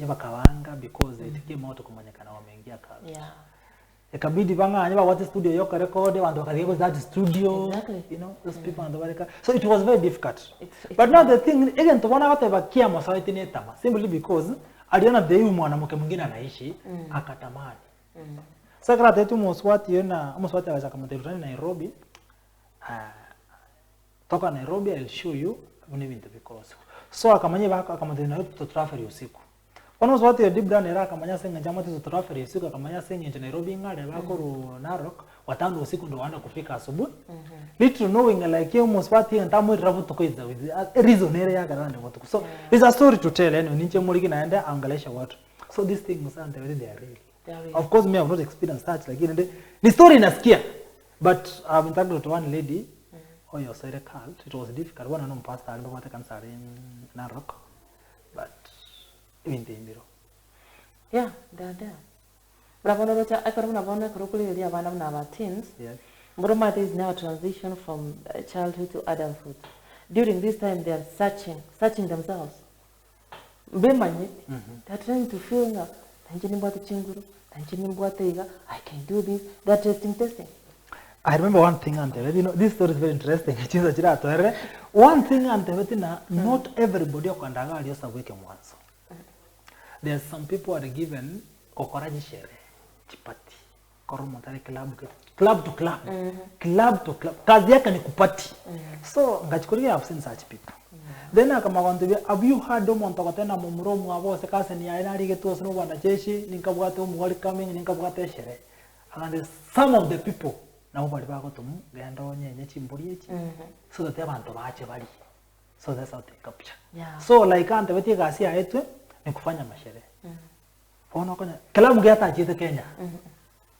Bakawanga because it came out kumanyekana wameingia kazi. Yeah. Ikabidi banganya what studio yoka record and wakagego that studio. Exactly. You know, those people and the so it was very difficult. But now the thing again to wana watu bakia masaiti ni tama simply because aliona the mwanamke mwingine anaishi akatamani. Sasa kati muswati awaza kama tena Nairobi. Toka Nairobi I'll show you univinte because so akamanya baka kama tena to travel usiku. Ono swati ya deep down era akamanya senga jamati to travel usiku akamanya senga Nairobi ngale bako Narok watano usiku ndo wana kufika asubuhi. Little knowing like you muswati ntamu ravu tokoiza with reason area ya garande watu. So it's a story to tell ninche muliki naenda angalesha watu. So this thing must they are real. Of course me have not experienced that like ni story nasikia but I've been talking to one lady oh your side called it was difficult one no pastor alikuwa kwa kanisa in Narok but even the mbiro yeah dada bravo rocha akaruna bona kurukuli ya bana na teens. Yes. Muroma is now a transition from childhood to adulthood. During this time they are searching themselves. Bemanye they're trying to feel na tanjini mbwate chinguru tanjini mbwate iga I can do this. They're testing. I remember one thing and you know this story is very interesting. One thing and not everybody okandaga aliyosa weke mwanzo. There's some who are given kokoraji shere chipati koromontari club to club club to club kazi yake ni kupati so ngachukulia I've seen such people then akamagwantu have you heard omuntu akatena mu muromo abose kase ni aina rige tu no bana jeshi ninkabwate umugori coming ninkabwate shere and some of the people now bali bagotumu gendo nyenye chimburi echi so that abantu baache bali so that's how they capture so like ante beti gasi aetwe ni kufanya mashere ono konya klabu gata chite Kenya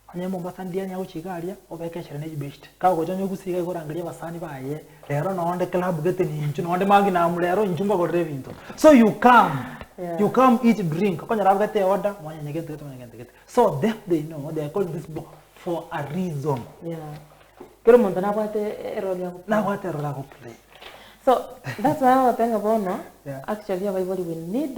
anye Mombasa ndianya uchigaria obeke shere ne best ka go jonyo gusiga gorangaria basani baye lero no onde klabu gete ni nchu no onde mangi na mulero nchumba go revinto so you come eat drink konya rabgate order mwanya nyegete to nyegete so they know they are called this book for a reason kero muntu na kwate erolo ya play. So that's why I think about no. Actually, everybody we need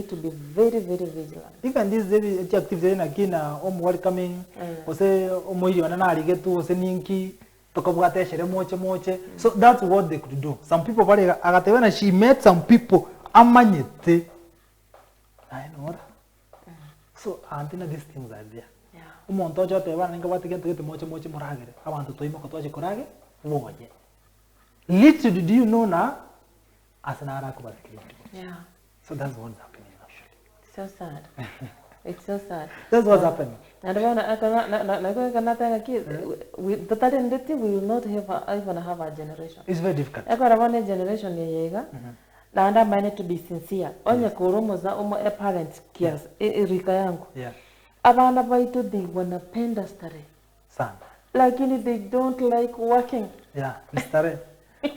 to be very vigilant. Even this very active na kina welcoming ose omoiri wana na aligetu ose ninki tokobwate shere moche so that's what they could do. Some people bali agatewena she met some people amanyete I know so antina these things are there umuntu ojo tebana ngabate gete moche muragere abantu toimo kotwaje korage woje. Little did you know now, as an Araku. So that's what's happening actually. So sad. It's so sad. That's what's happening. And with the talent we will not even have a generation. It's very difficult. I got a generation yega. And I managed to be sincere. Only Koromoza a parent cares. Erika yangu. Yeah. Abana baitu they wanna penda stare. Sana. Like they don't like working. Yeah, stare.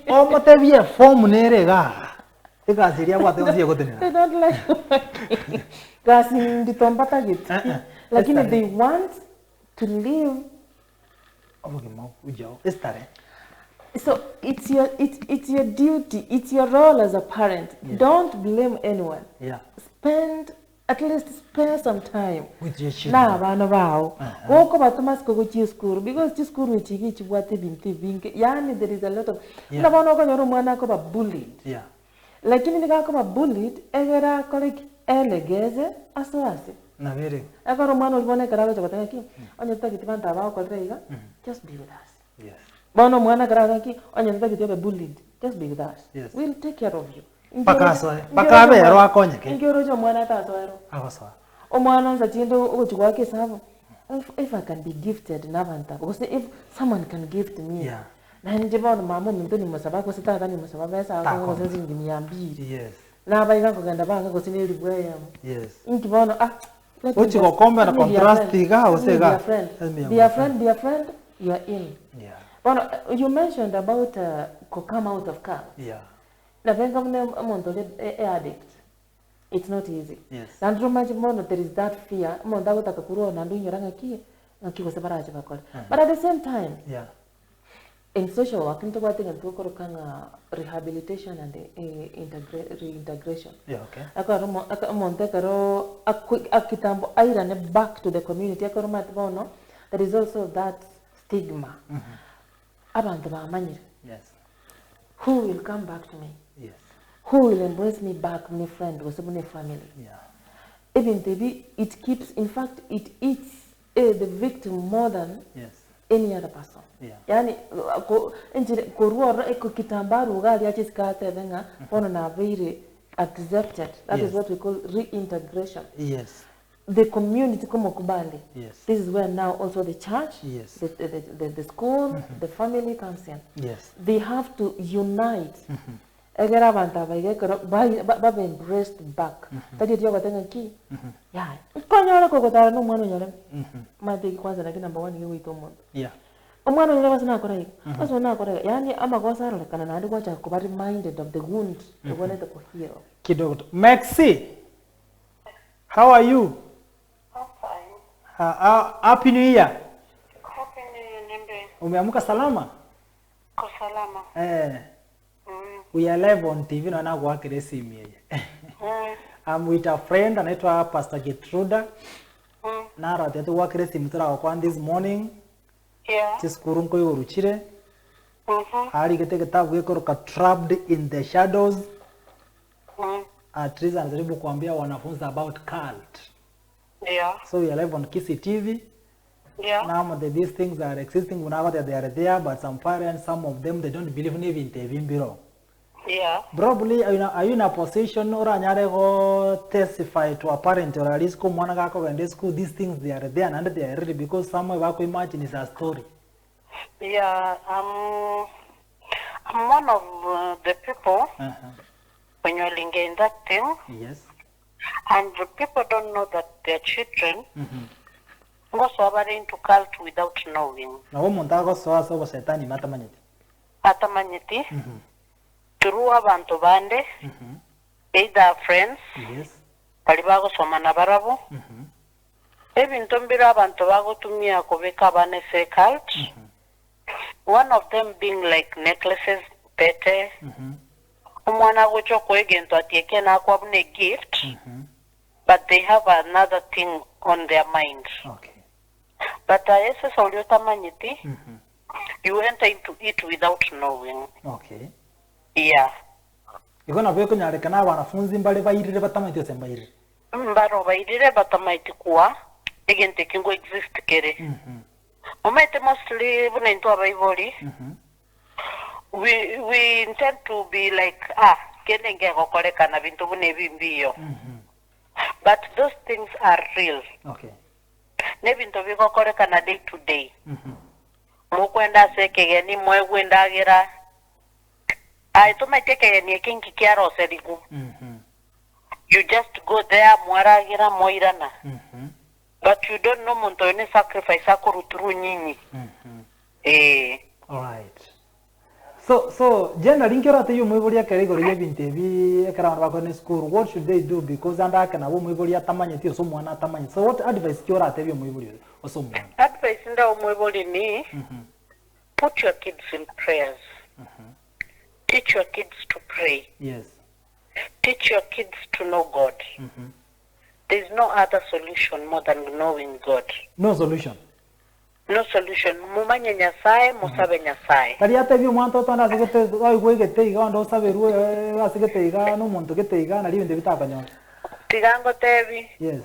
Omo tebie form nerega. Ikaziria kwate onzie gotenera. They don't like working. Kasi nditombata gitu. Lakini they want to live. Obogemo ujao. Estare. So it's your duty, it's your role as a parent. Don't blame anyone. At least spare some time with your children. Na bana bao. Woko batamas ko chi school because chi school we chigi chibwate binti binke. Yani there is a lot of na bana ko nyoro mwana ko ba bullied. Lakini nika ko ba bullied egera kolek elegeze aswase. Na vere. Egero mwana ulibone karago chakotanga ki. Onye takiti banta bao ko reiga. Just be with us. Yes. Bono mwana karago ki onye takiti be bullied. Just be with us. Yes. We'll take care of you. Pakabe ero akonyeke. Ingero jo mwana tasoero. Akosa. O mwana nza chindo ugochwa ke sabo. if I can be gifted navanta, because if someone can gift me, Yeah. na njibona mama mtu ni musaba ko sitata ni musaba besa ko ko senzi ngimyambiri. Yes. Na abayiga kugenda banga ko sineli bweya. Yes. Nkibona Uchi ko kombe na contrast ga osega. Be a friend, you are in. Yeah. Well, you mentioned about come out of car. Yeah. Na venga mne monto addict. It's not easy. Yes. Nandro majimono there is that fear. Monda utaka kuruo nandu nyoranga ki ngiko sebaraje bakole. But at the same time, yeah. In social work, into what thing and rehabilitation and reintegration. Yeah, okay. Back to the community. There is also that stigma. Yes. Who will come back to me? Yes. Who will embrace me back, my friend, or my family? Yeah. Even it keeps, in fact, it eats the victim more than any other person. Yeah. Yani koruo eko kitambaru gali achiskate venga pono na very accepted. That is what we call reintegration. Yes. The community como kubali. Yes. This is where now also the church, yes. the school, the family comes in. Yes. They have to unite. Egera banta ba be embraced back. Tadi tiyo katenga ki. Yeah. Konyole kokotara no mwana nyole. Mate kwanza na number 1 ngewe itomo. Yeah. Omwana nyole basina akora hiyo. Basi na akora. Yani amakosa ro lekana na ndi kwacha kuba reminded of the wound the one to heal. Kidogo. Maxi. How are you? I'm fine. Happy New Year. Happy New Year, Nembe. Umeamka salama? Kwa salama. We are live on TV na wana kwa kiresi miye. I'm with a friend anaitwa Pastor Getrudah. Na rati atu kwa kiresi mtura kwa this morning. Yeah. Chiskurunko yoruchire. Hari kete kitabu yeko ka trapped in the shadows. Triza anajaribu kuambia wanafunzi about cult. Yeah. So we are live on Kisi TV. Yeah. Now these things are existing. We know that they are there, but some parents, some of them, they don't believe in even biro. Yeah. Probably, are you in a position or anyare testify to a parent or at least come one in school? These things they are there and they are ready because someone who imagine is a story. Yeah. I'm one of the people. When you're in that thing. Yes. And the people don't know that their children go so into cult without knowing. Na umuntu so setani matamanyiti. Atamanyiti. Through abantu bande. Either friends. Yes. Bali bagosoma na barabo. Ebintu mbira abantu bagotumia kubeka bane se cult. One of them being like necklaces, pete. Umwana gocho kwegento atieke na kwabune gift. But they have another thing on their mind. Okay. But ese soliota manyiti, you enter into it without knowing. Okay. Yeah. Iko na bweko nyareka na wanafunzi mbale bayirire batamaite sembayire. Mbaro bayirire batamaite kuwa egente kingo exist kere. Umaite mostly bune into abaivoli. We intend to be like kene ngeko koleka na bintu bune bimbiyo. But those things are real. Okay. Nebintu biko koleka na day to day. Mukwenda sekege ni mwegwenda gira. Tumaiteke ni kinki kiaro serigu. You just go there mwaragira moirana. But you don't know muntu ni sacrifice akuruturu nyinyi. All right. So generally nkirate yu mwibuli akarigo rye bintebi ekara bako ni school, what should they do because anda kana bo mwibuli atamanye ti so mwana atamanye. So what advice kirate bi mwibuli oso mwana? Advice nda mwibuli ni put your kids in prayers. Teach your kids to pray. Yes. Teach your kids to know God. There's no other solution more than knowing God. No solution. No solution. Mumanye nyasaye, musabe nyasaye. Kari atebi mwanto tanda asigete ai gwegete iga ndo saberu asigete iga no muntu gete iga na libinde bitakanya. Tigango tebi. Yes.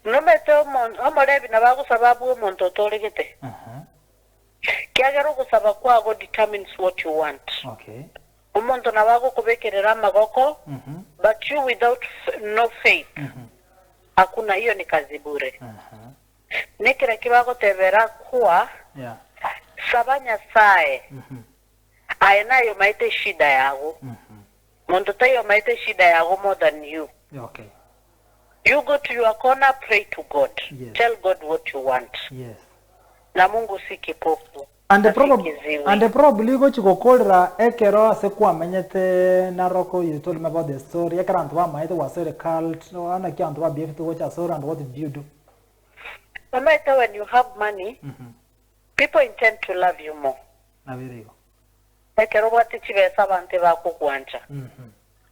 No meto omorebi na bago sababu muntu tolegete. Kiagero kusaba kwago determines what you want. Okay. Umuntu na bago kubekerera magoko. But you without no faith. Hakuna hiyo ni kazi bure. Nikira kibago tebera kuwa. Yeah. Sabanya sae. Aina yo maite shida yago. Mondo tayo maite shida yago more than you. Okay. You go to your corner, pray to God. Yes. Tell God what you want. Yes. Na Mungu si kipofu. And the probably go to go call ekero sekwa menyete naroko. You told me about the story. Ekero antwa maite was a cult. No, ana ki antwa be to watch a story. And what did you do? Amaita, when you have money, people intend to love you more. Nabirigo. Ekero wati chibesa bante bako kuancha.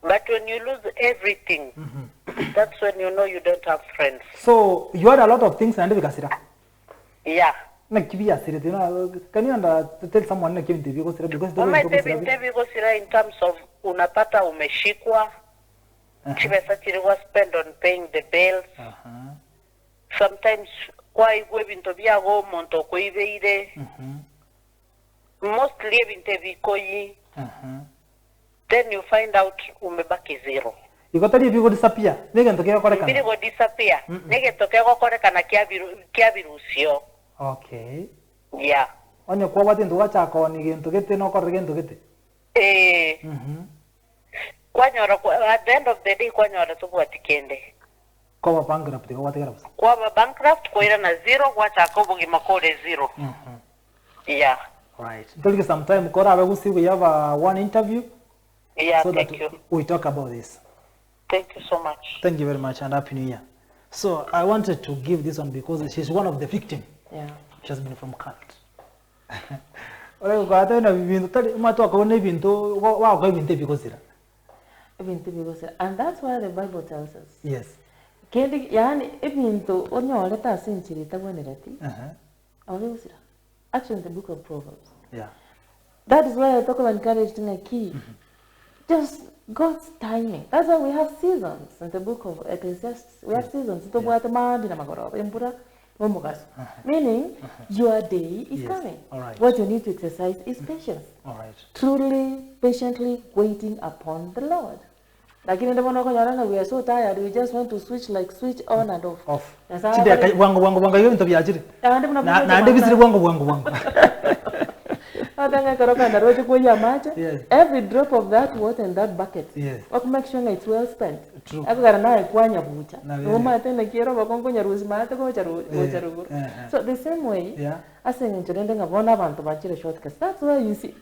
But when you lose everything, that's when you know you don't have friends. So you had a lot of things and because yeah. Can you tell someone because in terms of unapata umeshikwa, chibesa chiriwa spend on paying the bills. Sometimes kwa igwe binto biago monto ko ibeire. Mostly ebinte bikoyi. Then you find out umebaki zero. You got to disappear. They can go disappear. Nege toke go kore kana kia virusio. Okay. Yeah. Onye kwa wati ndo wacha ko ni gento gete no kore gento gete. Kwanyora at the end of the day kwanyora tubu atikende. Kwa bankrupt ko wati garabs. Kwa bankrupt ko ira na zero wacha ko bugi makode zero. Yeah. Right. Tell you sometime kora abegusi we have one interview. Yeah, so thank that you. We talk about this. Thank you so much. Thank you very much and Happy New Year. So I wanted to give this one because she's one of the victims. Yeah. She has been from cult. And that's why the Bible tells us. Yes. Actually, in the book of Proverbs. Yeah. That is why I talk about encouraging a key. Just God's timing. That's why we have seasons in the book of Ecclesiastes. We have seasons. Meaning, your day is coming. All right. What you need to exercise is patience. All right. Truly, patiently waiting upon the Lord. Like in the morning, we are so tired, we just want to switch on and off. Off. Yes. Every drop of that water in that bucket, yes. Make sure it's well spent. True. So the same way, yeah. That's why you see,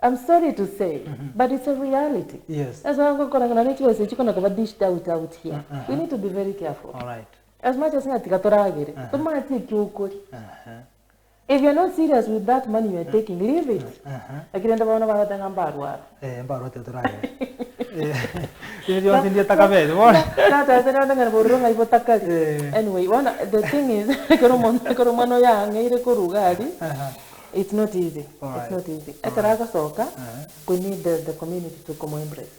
I'm sorry to say, but it's a reality. Yes. That's why I'm going to dish out here. We need to be very careful. All right. As much as if you're not serious with that money you're taking, leave it. Anyway, the thing is, it's not easy. It's not easy. We need the community to come embrace.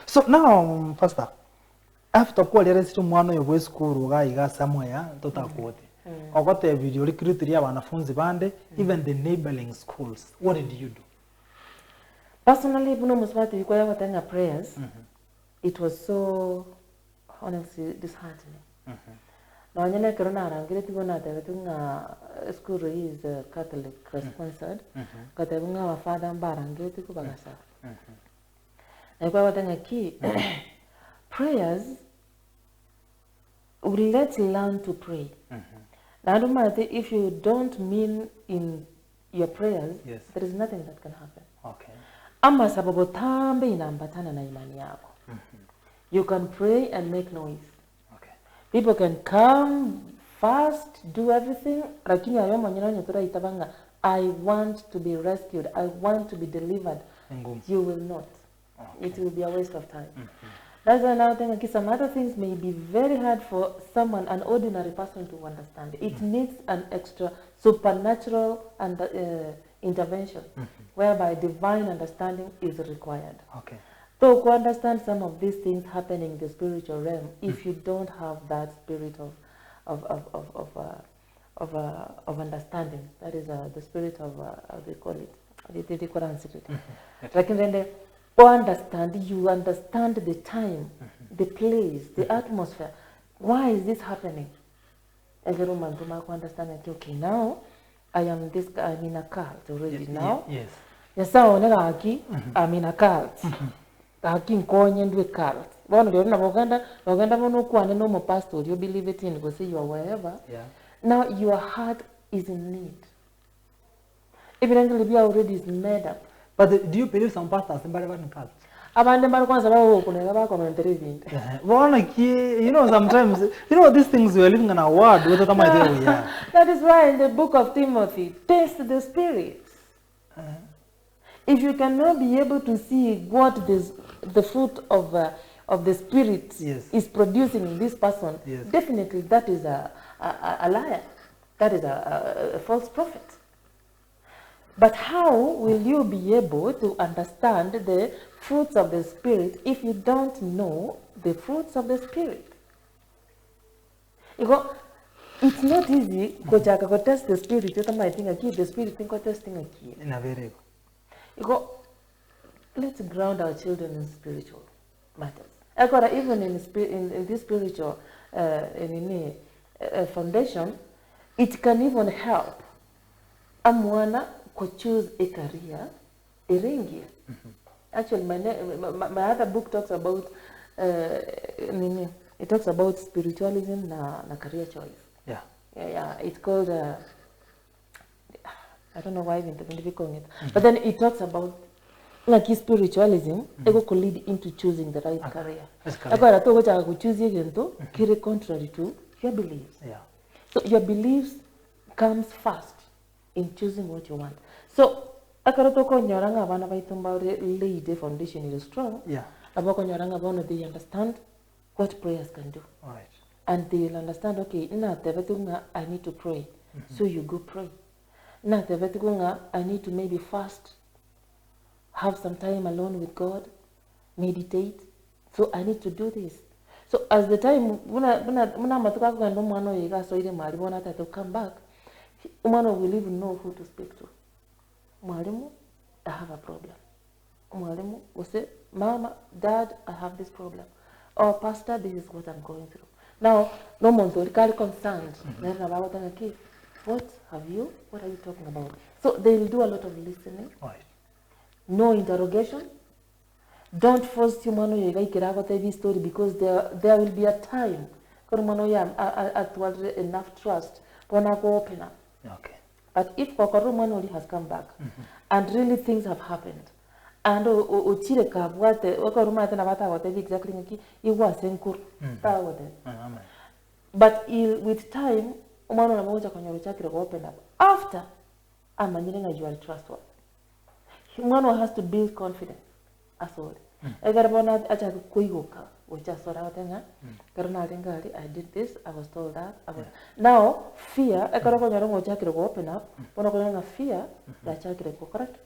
So now, Pastor, after quality one of your school, I got somewhere to talk about it. I got a video recruited wanafunzi bande, even the neighboring schools. What did you do? Personally, prayers, it was so honestly disheartening. Now, school is Catholic sponsored. Our father prayers, let's learn to pray. Now, no matter if you don't mean in your prayers, yes. There is nothing that can happen. Okay. You can pray and make noise. Okay. People can come fast, do everything. I want to be rescued. I want to be delivered. You will not. Okay. It will be a waste of time. That's another thing. Some other things may be very hard for someone, an ordinary person, to understand. It needs an extra supernatural intervention, whereby divine understanding is required. Okay. So to understand some of these things happening in the spiritual realm, if you don't have that spirit of understanding, that is the spirit of how they call it, the Quran secret. Like you understand the time, the place, the atmosphere. Why is this happening? Every man to understand that okay, now I am this I'm in a cult already now. Yes. Yes, so I'm in a cult. Aki nkonye ndwe cult. Bono lero na Buganda bono kwane no mo pastor you believe it in go say you are wherever. Yeah. Now your heart is in need. Evidently, already is made up. But do you believe some pastors in Baravan cult? Abandon Barcons are open and about commentary. You know, sometimes, you know, these things we are living in a world with the idea we are. That is why in the book of Timothy, taste the Spirit. If you cannot be able to see what the fruit of the Spirit is producing in this person, definitely that is a liar. That is a false prophet. But how will you be able to understand the fruits of the Spirit if you don't know the fruits of the Spirit? You go, it's not easy to test the Spirit. The Spirit think testing a key. You go, let's ground our children in spiritual matters. Even in this spiritual foundation, it can even help. Amwana could choose a career, a ringi. Actually, my other book talks about it talks about spiritualism na career choice. Yeah. It's called I don't know why I'm calling it, but then it talks about like spiritualism. It could lead into choosing the right career. I to choose again contrary to your beliefs. So your beliefs comes first in choosing what you want. So, akaratoko nyoranga bana baitumba lay the foundation is strong. Abako nyoranga bono they understand what prayers can do. Right. And they will understand, okay, na tevetunga I need to pray. So you go pray. Na tevetunga I need to maybe fast, have some time alone with God, meditate. So I need to do this. So as the time muna matuka kwa ndo mwano yiga so ile mali bona to come back, umano will even know who to speak to. Mwalimu, I have a problem. Mwalimu will say, Mama, Dad, I have this problem. Or Pastor, this is what I'm going through. Now, no one is concerned. Then about what have you? What are you talking about? So they will do a lot of listening. Right. No interrogation. Don't force humano this story because there will be a time. Enough trust. Open up. Okay. But if Kokorumano has come back and really things have happened, and Ochire Kabwate, Okorumata Navata, whatever exactly it was in Kur. But with time, Umano Namoja Konyochakra open up. After Amanina, you are trustworthy. Humano has to build confidence as well. Egarabona Acha Kuyoka, which I saw out in I did this, I was told that. Now, fear, Egarabona open up, one of fear, that Chakra correct,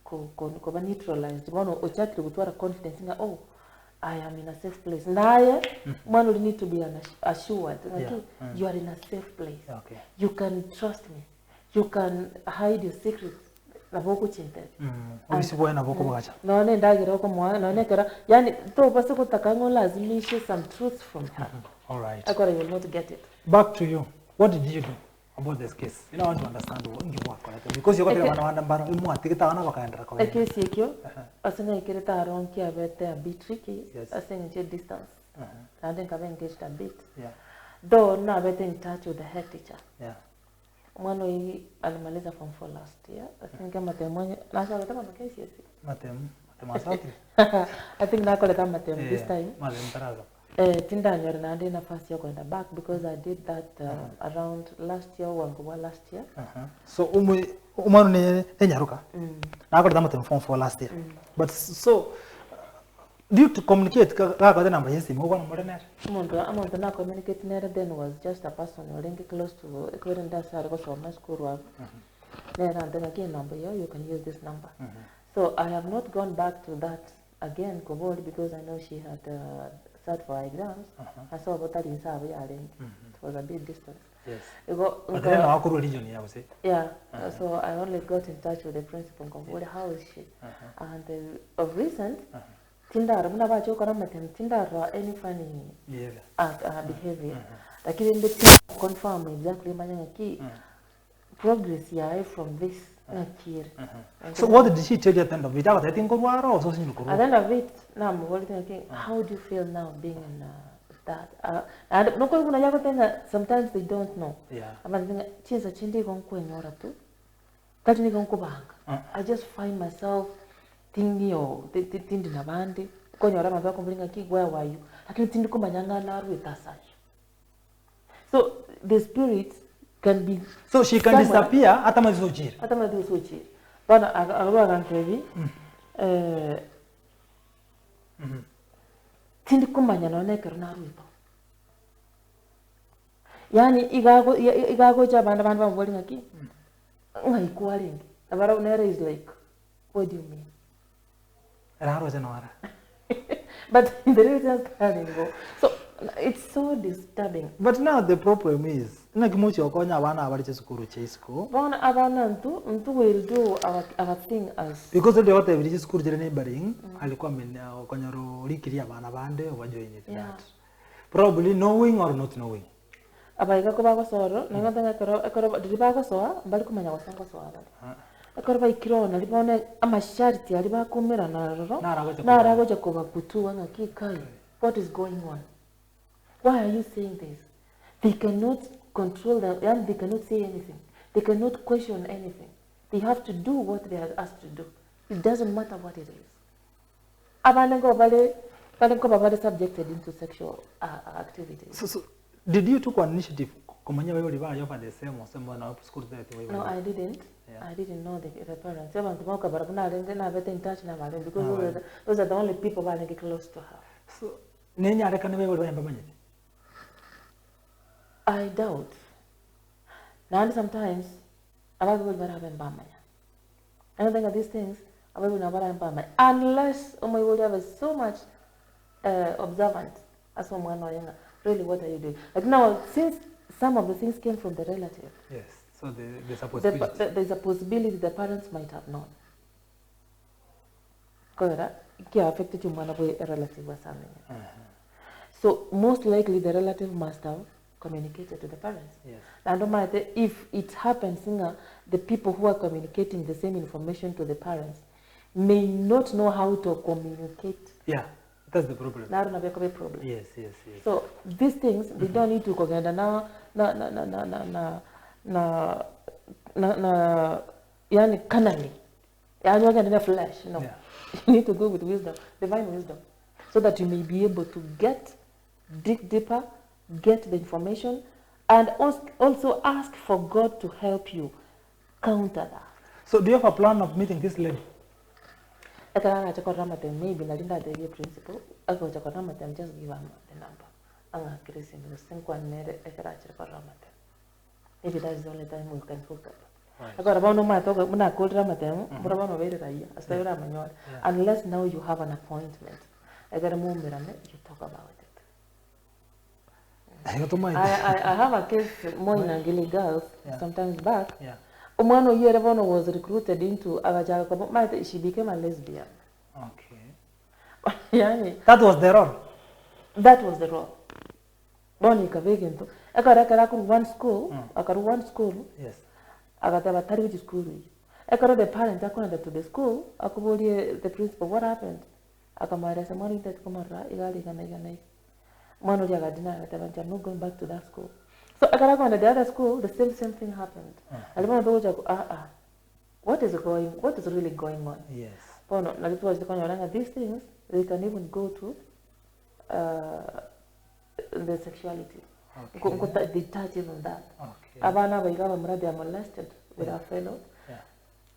ko neutralized. One of Chakra with confidence, oh, I am in a safe place. Now, one will need to be assured. You are in a safe place. Okay. You can trust me. You can hide your secrets. Naboko chinte. Ulisipoe naboko bagacha. Naone ndagira ko mwana naone kera yani to basi kutakango lazimishe some truths from her. All right. I got you will not get it. Back to you. What did you do about this case? You know, I want to understand what you work because you got to understand umu atikita wana wakaendra kwa. Case yekyo asina ikireta aronki abete a bit tricky. Asina distance. And then kabe engaged a bit. Yeah. Though na abete in touch with the head teacher. Yeah. Mwana hii alimaliza form 4 last year. I think matemo nasha kama kesi yesi. Matemo asati. I think nakoleta matemo this time. Malentaraga. Tinda nyori na ndi nafasi ya kwenda back because I did that around last year wangu last year. So umano ne nyaruka. Nakoleta matemo form 4 last year. But so due to communicate kaka the number yes mo wana modern amonto na communicate nere then was just a person link close to according to sar go so my school work then again number you can use this number. So I have not gone back to that again Kobol because I know she had sat for exams. I saw about that in Savi it was a bit distance. Yes. But then I could religion I would say. Yeah. So I only got in touch with the principal Kobol. How is she? And of recent Tindara, muna ba chokora matem tindara any funny behavior. Like in the confirm exactly manyanga ki progress yae from this nakir. So what did she tell you at the end of it? I think or so At the end of it, now I'm thinking, how do you feel now being in that? And no kuna yako tena sometimes they don't know. Yeah. Ama thinking chinsa chindi konkwenyora tu. Kati ni konkubanga. I just find myself thinking tindi na bandi. Kwenyora mabaya kumbulinga ki where were you? Lakini tindi kumanyanga na ruwe tasai. So the spirit can be. So she can disappear at a mazujir. At a mazujir. But I go around heavy. Tindi kumanya na nekero na ruwe. Yani igago jabanda banda bambolinga ki. Ngai kualingi. Abara unere is like, what do you mean? But the reason is so it's so disturbing. But now the problem is, nakimuchi okonya abana abali school chesko. Bona abana ntu will do our thing as because the what every school jere neighboring alikuwa okonya ro likiri abana bande wajoin it that. Probably knowing or not knowing. Abaika ko bago soro, nanga ekoro dibago soa, bali kumanya wasango soa. Ekoro baikiro na libone amasharti ali bakumira na roro. Na ragoje ko baputu wanga kikai. What is going on? Why are you saying this? They cannot control them, and they cannot say anything. They cannot question anything. They have to do what they are asked to do. It doesn't matter what it is. Abanengo bale subjected into sexual activities. So did you took one initiative? The same school no, I didn't. Yeah. I didn't know the parents. In touch because those are the only people who are close to her. So, I doubt. Now sometimes I will never have I don't think of these things. I will never have unless we will have so much observant as someone knowing really what are you doing. Like now, since some of the things came from the relative. Yes. So there's a possibility. There's a possibility the parents might have known. Affected you a relative or something. So most likely the relative must have communicated to the parents. Yes. And no matter if it happens, the people who are communicating the same information to the parents may not know how to communicate. Yeah. That's the problem. Problem. Yes. So these things they don't need to go yani canally. Yani wagenda flesh, no. Yeah. You need to go with wisdom, divine wisdom, so that you may be able to dig deeper, get the information, and also ask for God to help you counter that. So do you have a plan of meeting this lady? Maybe Nalinda the principal, I go to Ramate, just give him the number. I'm increasing the same one. Maybe that's the only time we can hook up. I got about no matter when I called Ramadan, but I'm not very unless now you have an appointment. I got a moment you talk about it. I have a case more in Angeli girls sometimes back. Yeah. Umano Yerevono was recruited into Avajaga, she became a lesbian. Okay. Yani, that was the role. That was the role. Boni Kavegento. I got one school. I got one school. Yes. I got a terrible school. I got the parents. I connected to the school. I could the principal. What happened? I come out as a money that come out. I'm not going back to that school. So I got to the other school. The same thing happened. I don't know what is really going on. Yes. It was the these things. They can even go to the sexuality. Okay. They touch even that. Okay. Abana they are molested with our fellows. Yeah.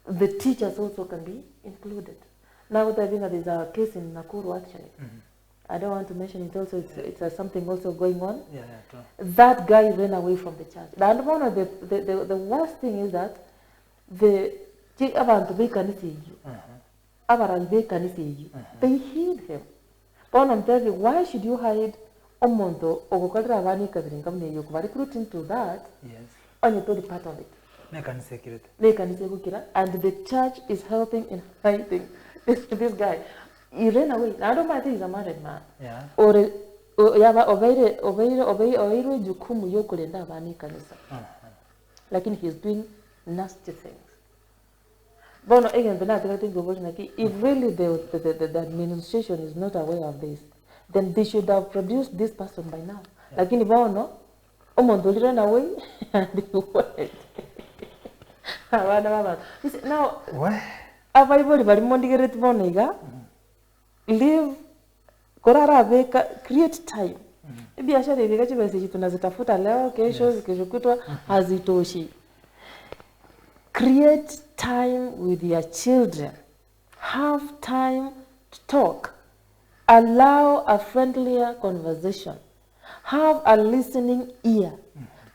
The teachers also can be included. Now there's a case in Nakuru actually. I don't want to mention it also, it's something also going on. Yeah, true. That guy ran away from the church. And one of the worst thing is that they hid him. I'm telling you, why should you hide Omonto or recruiting to that? Yes. On your part of it. And the church is helping in hiding this guy. He ran away. I don't mind he's a married man. Yeah. Or yaba obeire jukumu yokulenda abana kanisa. Lakini he's doing nasty things. Bono again if really the administration is not aware of this, then they should have produced this person by now. Lakini bono omondolira na way and the word. Now everybody bari mondigeret bono iga live korara beka create time. Biashara ibika chibese tunazitafuta leo kesho kutwa hazitoshi. Create time with your children. Have time to talk. Allow a friendlier conversation. Have a listening ear.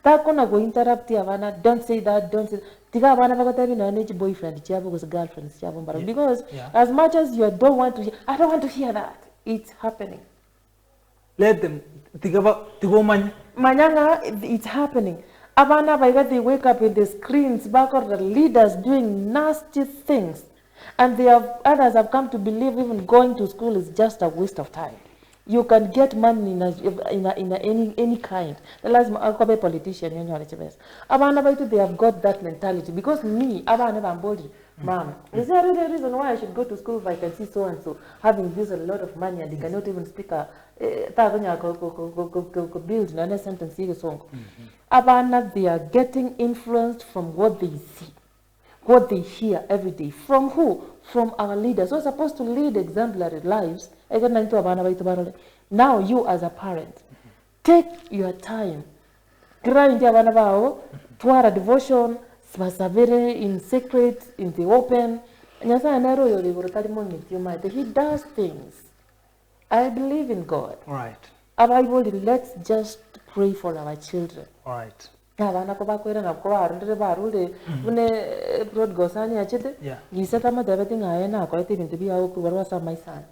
Takona go interrupt abana, don't say that, don't say that. Tiga abana bagota bina neji boyfriend chabo because girlfriend chabo mbara. Because as much as you don't want to hear, I don't want to hear that. It's happening. Let them tigo manyanga, it's happening. Abana baiga, they wake up in the screens back of the leaders doing nasty things. And others have come to believe even going to school is just a waste of time. You can get money in any kind. The last politician, Abana baitu, they have got that mentality. Because me, Abana bambodi, mom, is there really a reason why I should go to school if I can see so and so having this a lot of money and they cannot even speak a build another sentence song. Abana, they are getting influenced from what they see, what they hear every day. From who? From our leaders. We're supposed to lead exemplary lives. Now you as a parent, take your time. Grind twara devotion, in secret, in the open. He does things. I believe in God. Right. Let's just pray for our children. Right. Abana ko bakwera na ko arundire barule une broad gosani achete giseta ma debete ngaye na ko ite bintu biya ku barwa sa maisana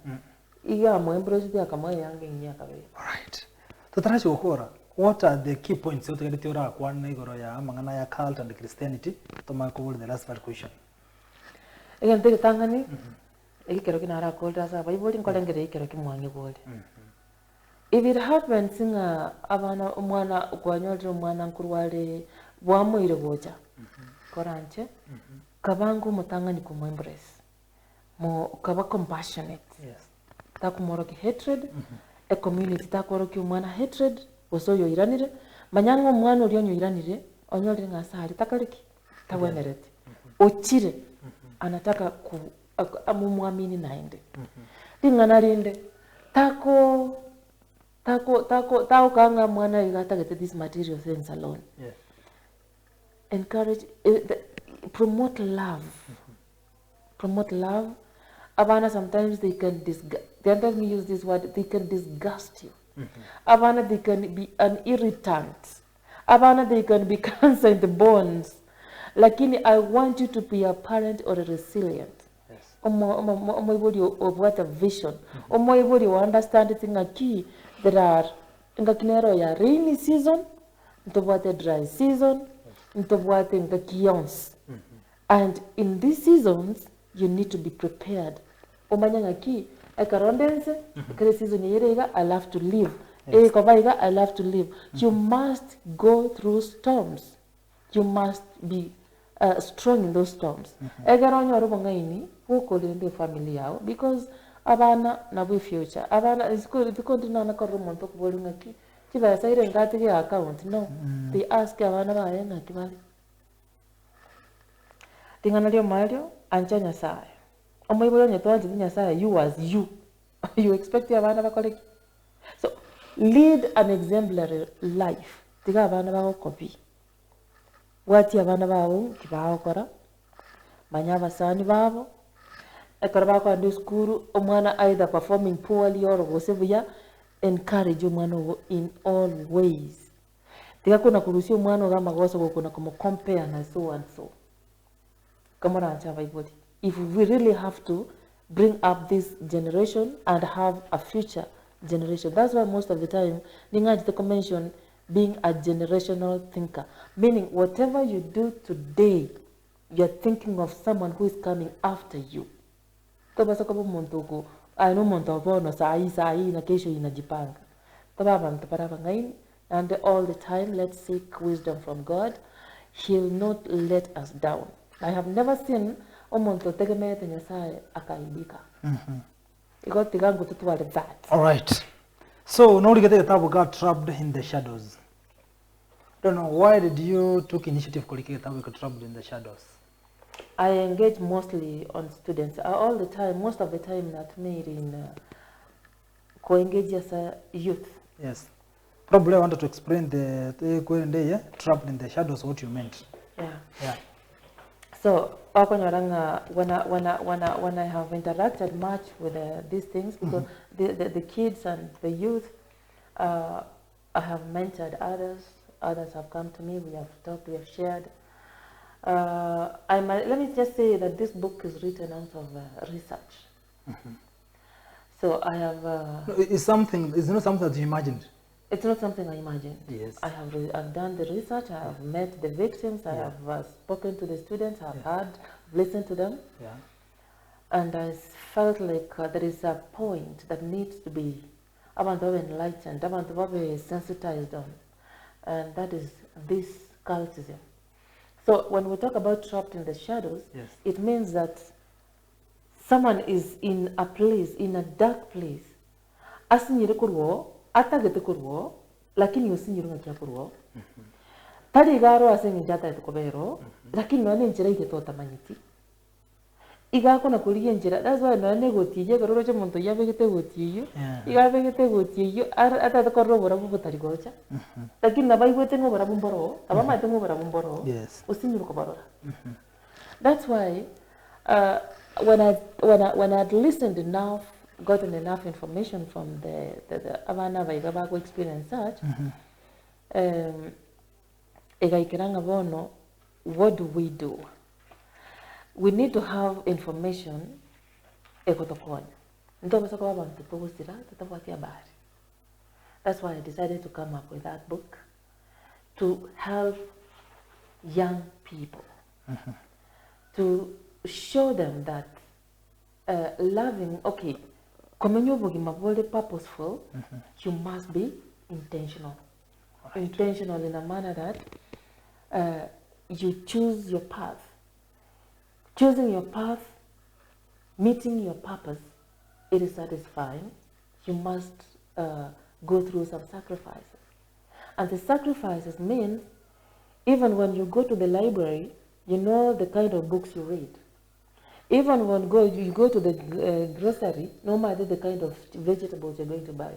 iya mo embrosi dia kama yange nya kabe. Right. Tutarashi okora, what are the key points yote gati ora kwa na igoro ya mangana ya cult and Christianity to ma ko the last question. Again te tangani kero kinara ko sa Bible ko lengere kero kimwange ko. If it happens nga abana umwana kwanyolera umwana nkurwale bwamuire boja koranche kabangu mutangani ku embrace mo kaba compassionate takumoroki hatred a community takoroki umwana hatred osoyo iranire manyango umwana olionyo iranire onyolera nga sari takaliki tawemerete ochire anataka ku amumwamini naende lingana linde tako kanga mwana igata get these material things alone. Yes. Encourage, promote love. Promote love. Abana, sometimes they can let me use this word, they can disgust you. Abana, they can be an irritant. Abana, they can be cancer in the bones. Lakini, I want you to be a parent or a resilient. Omoibodi of what a vision. Omoibodi will understand it in a key. There are kinero ya rainy season, a dry season, a kions. And in these seasons, you need to be prepared. Omanyanga ki ekarondense kare season yirega I love to live. I love to live. You must go through storms. You must be strong in those storms. Egaronyo rubonga ini huko lende family yao because abana na we future abana is good because na ko rumonto ko bolunga ki tiba saire ngati ke account no they ask abana ba yana kibali tingana lyo malyo anchanya sai omoibolo nyeto anchanya sai you as you you expect abana ba koleki so lead an exemplary life tiga abana ba copy wati abana ba kibao kora manyaba sani babo ekarabako andi skuru omwana either performing poorly or gosebuya encourage omwana in all ways tiga kuna kurusi omwana gama goso kuna como compare na so and so kamara acha Bible if we really have to bring up this generation and have a future generation. That's why most of the time ningaji the mention being a generational thinker, meaning whatever you do today you're thinking of someone who is coming after you. Toba soko montogo, I know montogo no sai na kesho inajipanga. and all the time let's seek wisdom from God. He'll not let us down. I have never seen omuntu tegemete nyasaye akaibika. That. All right. So now we get the tabu got trapped in the shadows. Don't know why did you took initiative to get trapped in the shadows? I engage mostly on students all the time. Most of the time, that made in co-engage as a youth. Yes. Probably I wanted to explain the trapped in the shadows. What you meant? Yeah. Yeah. So when I have interacted much with these things, because the kids and the youth, I have mentored others. Others have come to me. We have talked. We have shared. Let me just say that this book is written out of research. So I have. It's not something that you imagined. It's not something I imagined. Yes. I've done the research. I have met the victims. I have spoken to the students. I've listened to them. Yeah. And I felt like there is a point that needs to be enlightened, sensitized on, and that is this cultism. So when we talk about trapped in the shadows, it means that someone is in a place, in a dark place. Atagete kurwo, lakini usinyirunga kia kurwo. Tadi garo asengi jata etukobero, lakini nwane njira igetota manyiti. Igako na kuliye njira, that's why nwane gotiye, garo roja monto ya vegete gotiye, iga vegete gotiye, ata tukoro bora bubutari gocha. Lakini nabai gote ngo bora bumboro, abama ite ngo bora bumboro, usinyiruko barora. That's why when I'd listened enough, gotten enough information from the Avana Vaigabago experience search, what do we do? We need to have information. That's why I decided to come up with that book to help young people, to show them that loving, when you're purposeful, you must be intentional. Right. Intentional in a manner that you choose your path. Choosing your path, meeting your purpose, it is satisfying. You must go through some sacrifices. And the sacrifices mean, even when you go to the library, you know the kind of books you read. Even when you go to the grocery, no matter the kind of vegetables you're going to buy.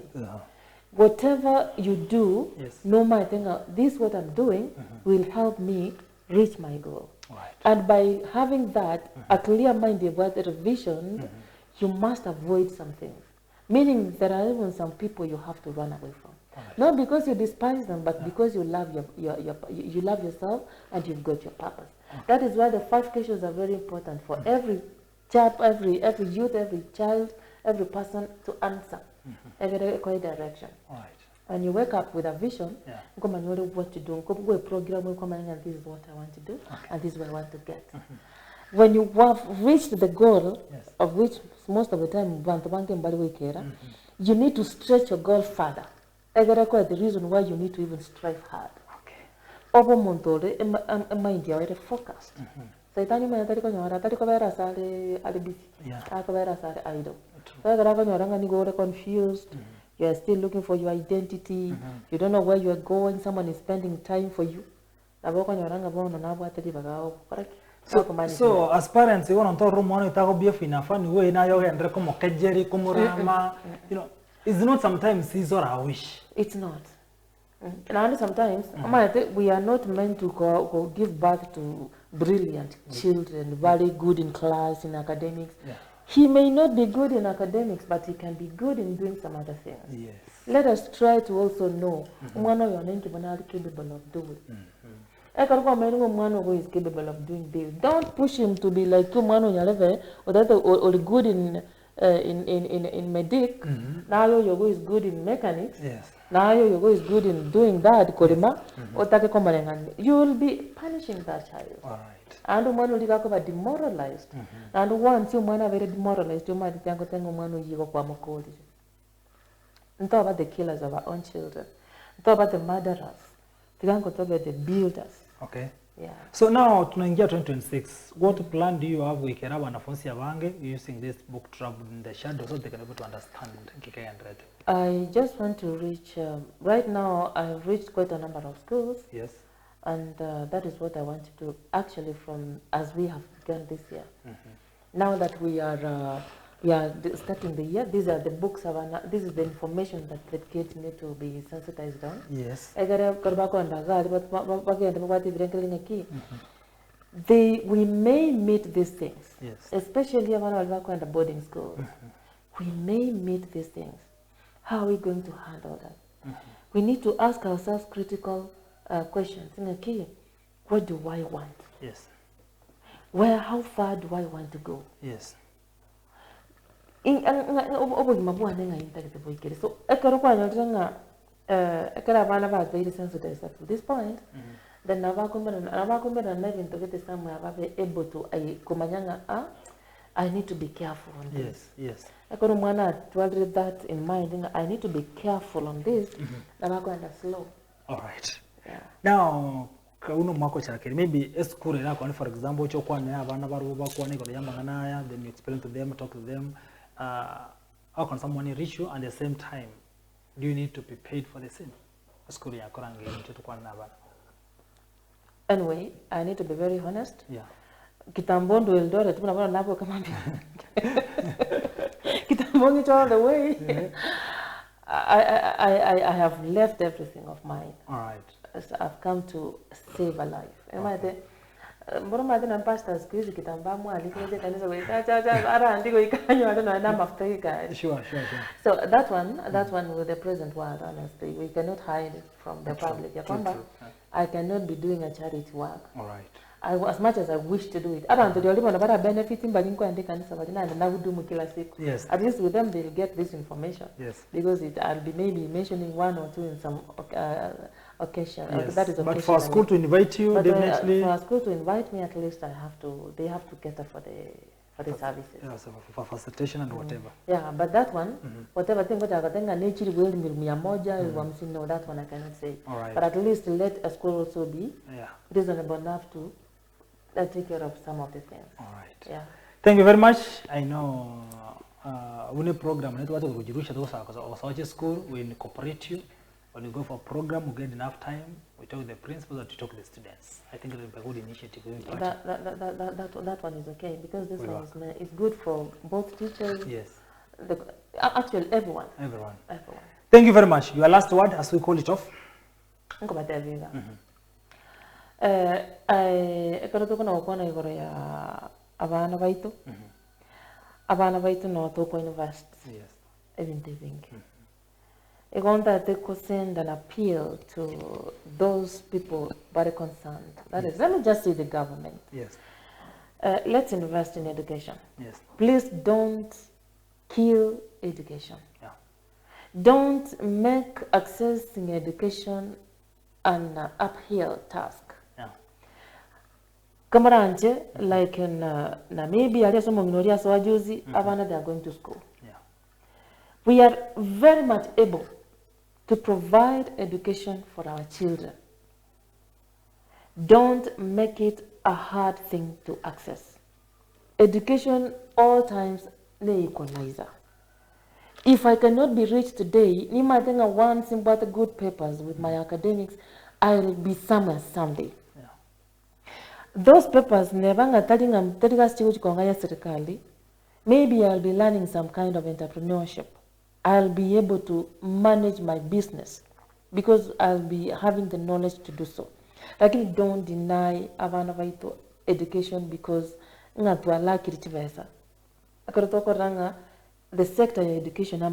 Whatever you do, no matter this what I'm doing will help me reach my goal. Right. And by having that, a clear mind about the vision, you must avoid some things. Meaning there are even some people you have to run away from. Right. Not because you despise them, but because you love you love yourself and you've got your purpose. That is why the 5 questions are very important for every child, every youth, every child, every person to answer. Every direction. Right. And you wake up with a vision, come and know what to do. Go a program, come and this is what I want to do, and this is where I want to get. When you have reached the goal, of which most of the time you need to stretch your goal further. The reason why you need to even strive hard. Over montore mind you are focused. Saitani ma tari ko nyora tari ko vera sale busy. Ko vera sale idle. So confused. You are still looking for your identity. You don't know where you are going. Someone is spending time for you. So as parents, you want to room to be fun way now you and como kajeri kumurama. You know, it's not sometimes it's or a wish. It's not. And sometimes we are not meant to go give birth to brilliant children, very good in class, in academics. He may not be good in academics, but he can be good in doing some other things. Yes. Let us try to also know what is capable of doing. Who is capable of doing this. Don't push him to be like two man or good in medic. Now your go is good in mechanics. Yes. Now your go is good in doing that. You will be punishing that child. All right. And one will be demoralized. And once you are very demoralized, you might think you go and talk about the killers of our own children, talk about the murderers, talk about the builders. Okay. Yeah. So now tunaingia 2026. What plan do you have wikera wanafunzi ya wange using this book travel in the shadow so they can be able to understand Kike and Red? I just want to reach, right now I've reached quite a number of schools. Yes. And that is what I want to do actually from as we have begun this year. Now that we are starting the year, these are the books, this is the information that the kids need to be sensitized on. Yes. We may meet these things, Yes. especially when we the boarding schools. We may meet these things. How are we going to handle that? We need to ask ourselves critical questions. What do I want? Yes. How far do I want to go? Yes. So very sensitized up to this point. Then able to I need to be careful on this. Yes. Yes. That in mind, I need to be careful on this. Slow. All right. Yeah. Now, kauno mwako chakiri maybe esukuru yako for example chokwa na abana baru bakwa ne ko yamba naya, then you explain to them, talk to them, how can someone reach you, and at the same time do you need to be paid for the same esukuru yako rangi mtoto kwa na abana? Anyway, I need to be very honest. Yeah. Kitambondo Eldoret tunabona napo kama Kitambondo all the way. I have left everything of mine. All right. So I've come to save a life. Okay. Mbona na pastors squeeze kitamba mwali kile kanisa kwa ara andiko ikanyo I don't know I'm after you guys. Sure. So that one with the present world, honestly, we cannot hide it from the public. True. I cannot be doing a charity work. All right. As much as I wish to do it. I don't know about benefiting but Yes. At least with them they'll get this information. Yes. Because I'll be maybe mentioning one or two in some occasion. Yes. That is but for a school to invite you, definitely. For a school to invite me, at least they have to cater for the services. Yeah, so for facilitation and whatever. Yeah, but that one, whatever thing what I nature will no, that one I cannot say. All right. But at least let a school also be reasonable enough to take care of some of the things. All right. Yeah. Thank you very much. I know one program network kujirusha those are school we incorporate you. When you go for a program, we get enough time. We talk to the principals and we talk to the students. I think it will be a good initiative. That one is okay because this one is good for both teachers. Yes. Actually, everyone. Thank you very much. Your last word as we call it off. Abana baitu no to invest. Yes. Even they think. I want that they could send an appeal to those people very concerned. That is, let me just say the government. Yes. Let's invest in education. Yes. Please don't kill education. Yeah. Don't make accessing education an uphill task. Kamaranje, like in Namibia, they are going to school. Yeah. We are very much able to provide education for our children. Don't make it a hard thing to access. Education, all times, ne equalizer. If I cannot be rich today, ni might think I want some good papers with my academics, I'll be somewhere someday. Those papers never telling them maybe I'll be learning some kind of entrepreneurship. I'll be able to manage my business because I'll be having the knowledge to do so. Like, don't deny Avana education because the sector of education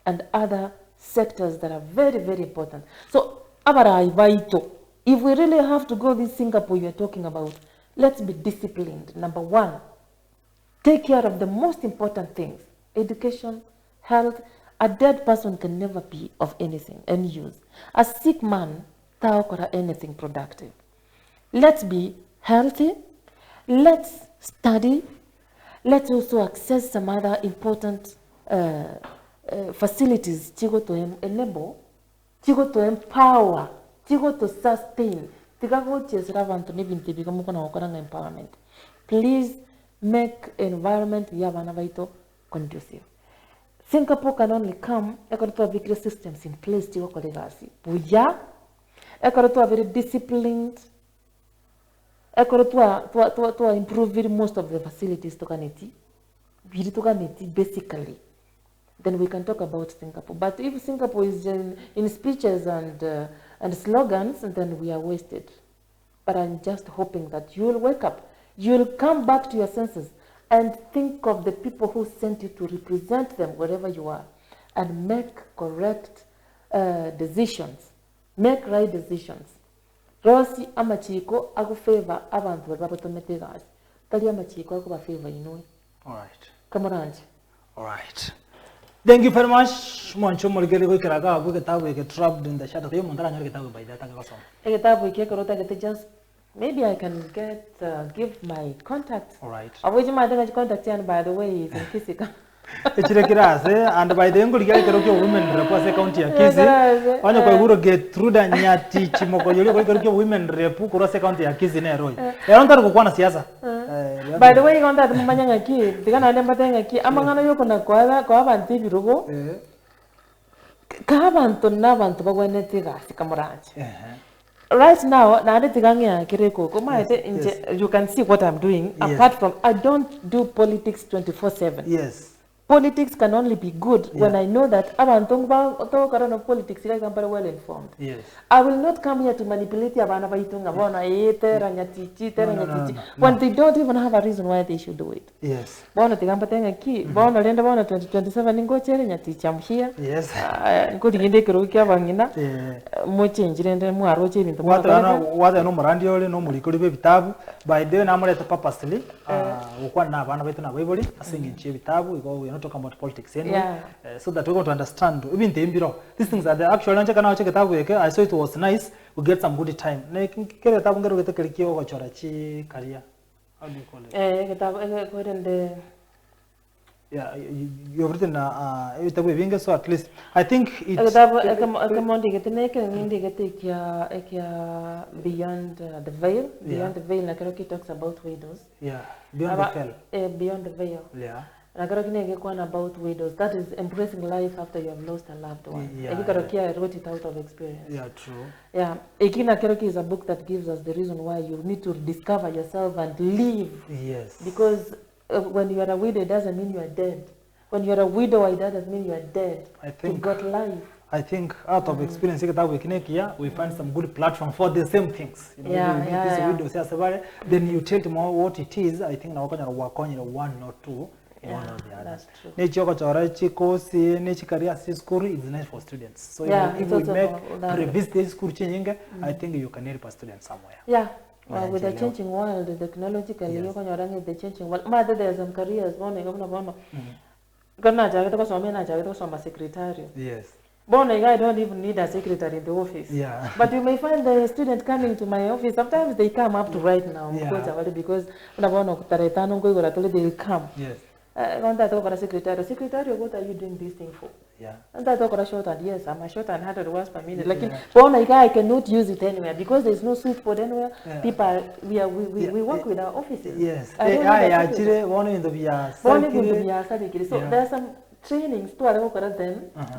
and other sectors that are very, very important. So, if we really have to go this Singapore you're talking about, let's be disciplined. Number one, take care of the most important things. Education, health. A dead person can never be of anything, any use. A sick man, taokora anything productive. Let's be healthy. Let's study. Let's also access some other important facilities chigo to enable, chigo to empower, chigo to sustain. Tikago chesera vantu nibinti bikamuko na wakoranga empowerment. Please make environment ya bana baito conducive. Singapore can only come according to vigorous systems in place chigo kolegasi. Buya according to a very disciplined, according to improve most of the facilities to kaniti. Basically, then we can talk about Singapore. But if Singapore is in speeches and slogans, then we are wasted. But I'm just hoping that you'll wake up, you'll come back to your senses and think of the people who sent you to represent them wherever you are and make correct decisions, make right decisions. Rosi amachiko agu favor abantu babatomete gas. Tali amachiko agu ba favor inoi. All right. Kamoranji. All right. Thank you very much. Mwancho morigeli ko kiraga abu kitabu ke trapped in the shadow. Yo mondara nyori kitabu by that akaso. Kitabu ke korota ke just maybe I can get give my contact. All right. Avoid my contact and by the way is in Kisika. And by the end, we get women represent county ya Kisi. Wanya kwa guru Getrudah Nyatichi moko yule kwa women repu kurose county ya Kisi ne roi. Yaronta ko kwana siasa. By the way, on that mumanya ki, digana nemba tenga ki amangana yoko na kwa abantu birugo. Ka abantu n'abantu bagwenete gasi kamuranji. Right now, you can see what I'm doing. Yes. Apart from, I don't do politics 24/7. Yes. Politics can only be good when I know that politics is very well informed. Yes. I will not come here to manipulate when they don't even have a reason why they should do it. Yes. I'm here. Yes. By the way, I'm purposely not talking about politics anyway, so that we're going to understand even the embiro. These things are the actual. I saw it was nice. We get some good time. How do you call it? Yeah, you've written so at least I think it's beyond the veil. Beyond the veil, Nakaroki talks about widows. Yeah, beyond the veil. Beyond the veil. Yeah. About widows. That is embracing life after you have lost a loved one. Yeah, I wrote it out of experience. Yeah, true. Yeah. Ekina Keroki is a book that gives us the reason why you need to discover yourself and live. Yes. Because when you are a widow, it doesn't mean you are dead. When you are a widow, it doesn't mean you are dead. I think you got life. I think out of experience, we find some good platform for the same things. You know, widows, then you tell them what it is. I think now work on one or two. That's true. School is nice for students. So if we make this school changing, I think you can help a student somewhere. Yeah. Well, with the changing world, technologically, the changing world. There are some careers. Secretary. Yes. I don't even need a secretary in the office. Yeah. But you may find the student coming to my office. Sometimes they come up to right now because they'll come. Yes. Secretary, what are you doing this thing for? Yeah. And I talk about short and yes, I'm a short and 100 words per minute. Like I cannot use it anywhere because there's no switchboard anywhere. Yeah. People, we work with our offices. Yes. So there are some trainings to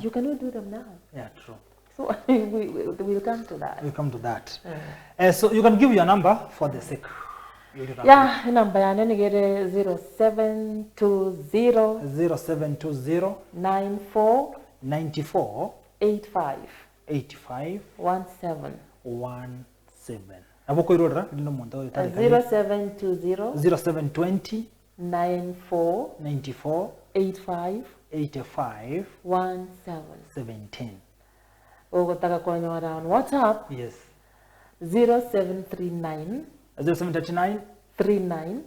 you cannot do them now. Yeah, true. So we'll come to that. We'll come to that. So you can give your number for the sake. Yeah, number 0720 94 94 85 17. 0720 94 85 17. Ogotaka kuonyora on WhatsApp. Yes. 0739 0739 39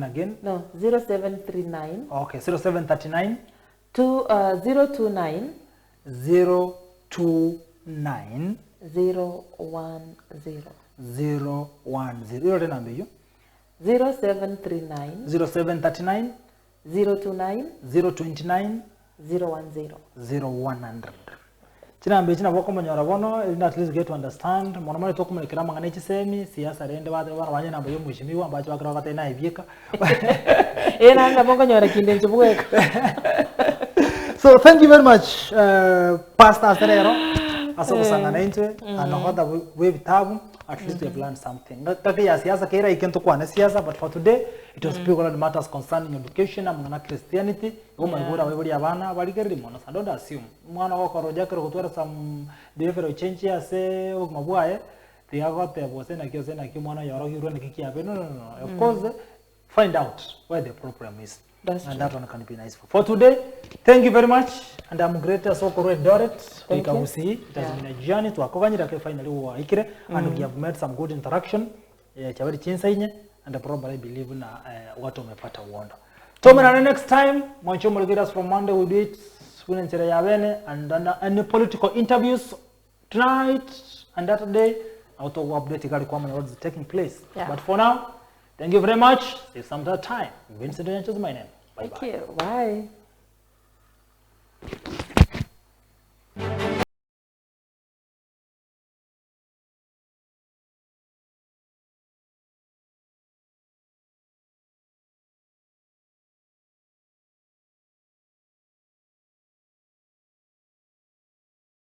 again. No, 0739. Okay, 0739 029 010 Your number you? 0739 0739 029 029 010. 0100 chirambe china boko monyora bono at least get to understand mono mali to kumulekera mangane chisemi siasa rende bana banye nambo yo mwishimiwa ambacho bakira katena ibyeka Ena anga bongo nyora kinde nchibweka. So thank you very much Pastor Serero asokusangana into another way vitabu at least we have learned something. That ya siasa kera ikento kwa na siasa, but for today it was speaking on matters concerning education and Christianity. Goma igura webuli abana baligeri mono. So don't assume mwana wako rojaka kutwara some behavioral change ya se mabwaye tiagote bose na kiose na kimwana yoro hiro na kiki abe. No. Of course find out where the problem is. That's and true. that one can be nice for today. Thank you very much, and I'm great as Okoro Doret. Thank you. It has been a journey to Akoganyira finally Ikire, and we have made some good interaction. Chabari chinsainye, and probably believe na what umepata uondo. Tomera next time, mwancho mulgiras from Monday we do it Winensere Yavene, and any political interviews tonight and that day. Out of update what is taking place. Yeah. But for now, thank you very much. See you some other time. Vincent is my name. Bye bye. Thank you. Bye.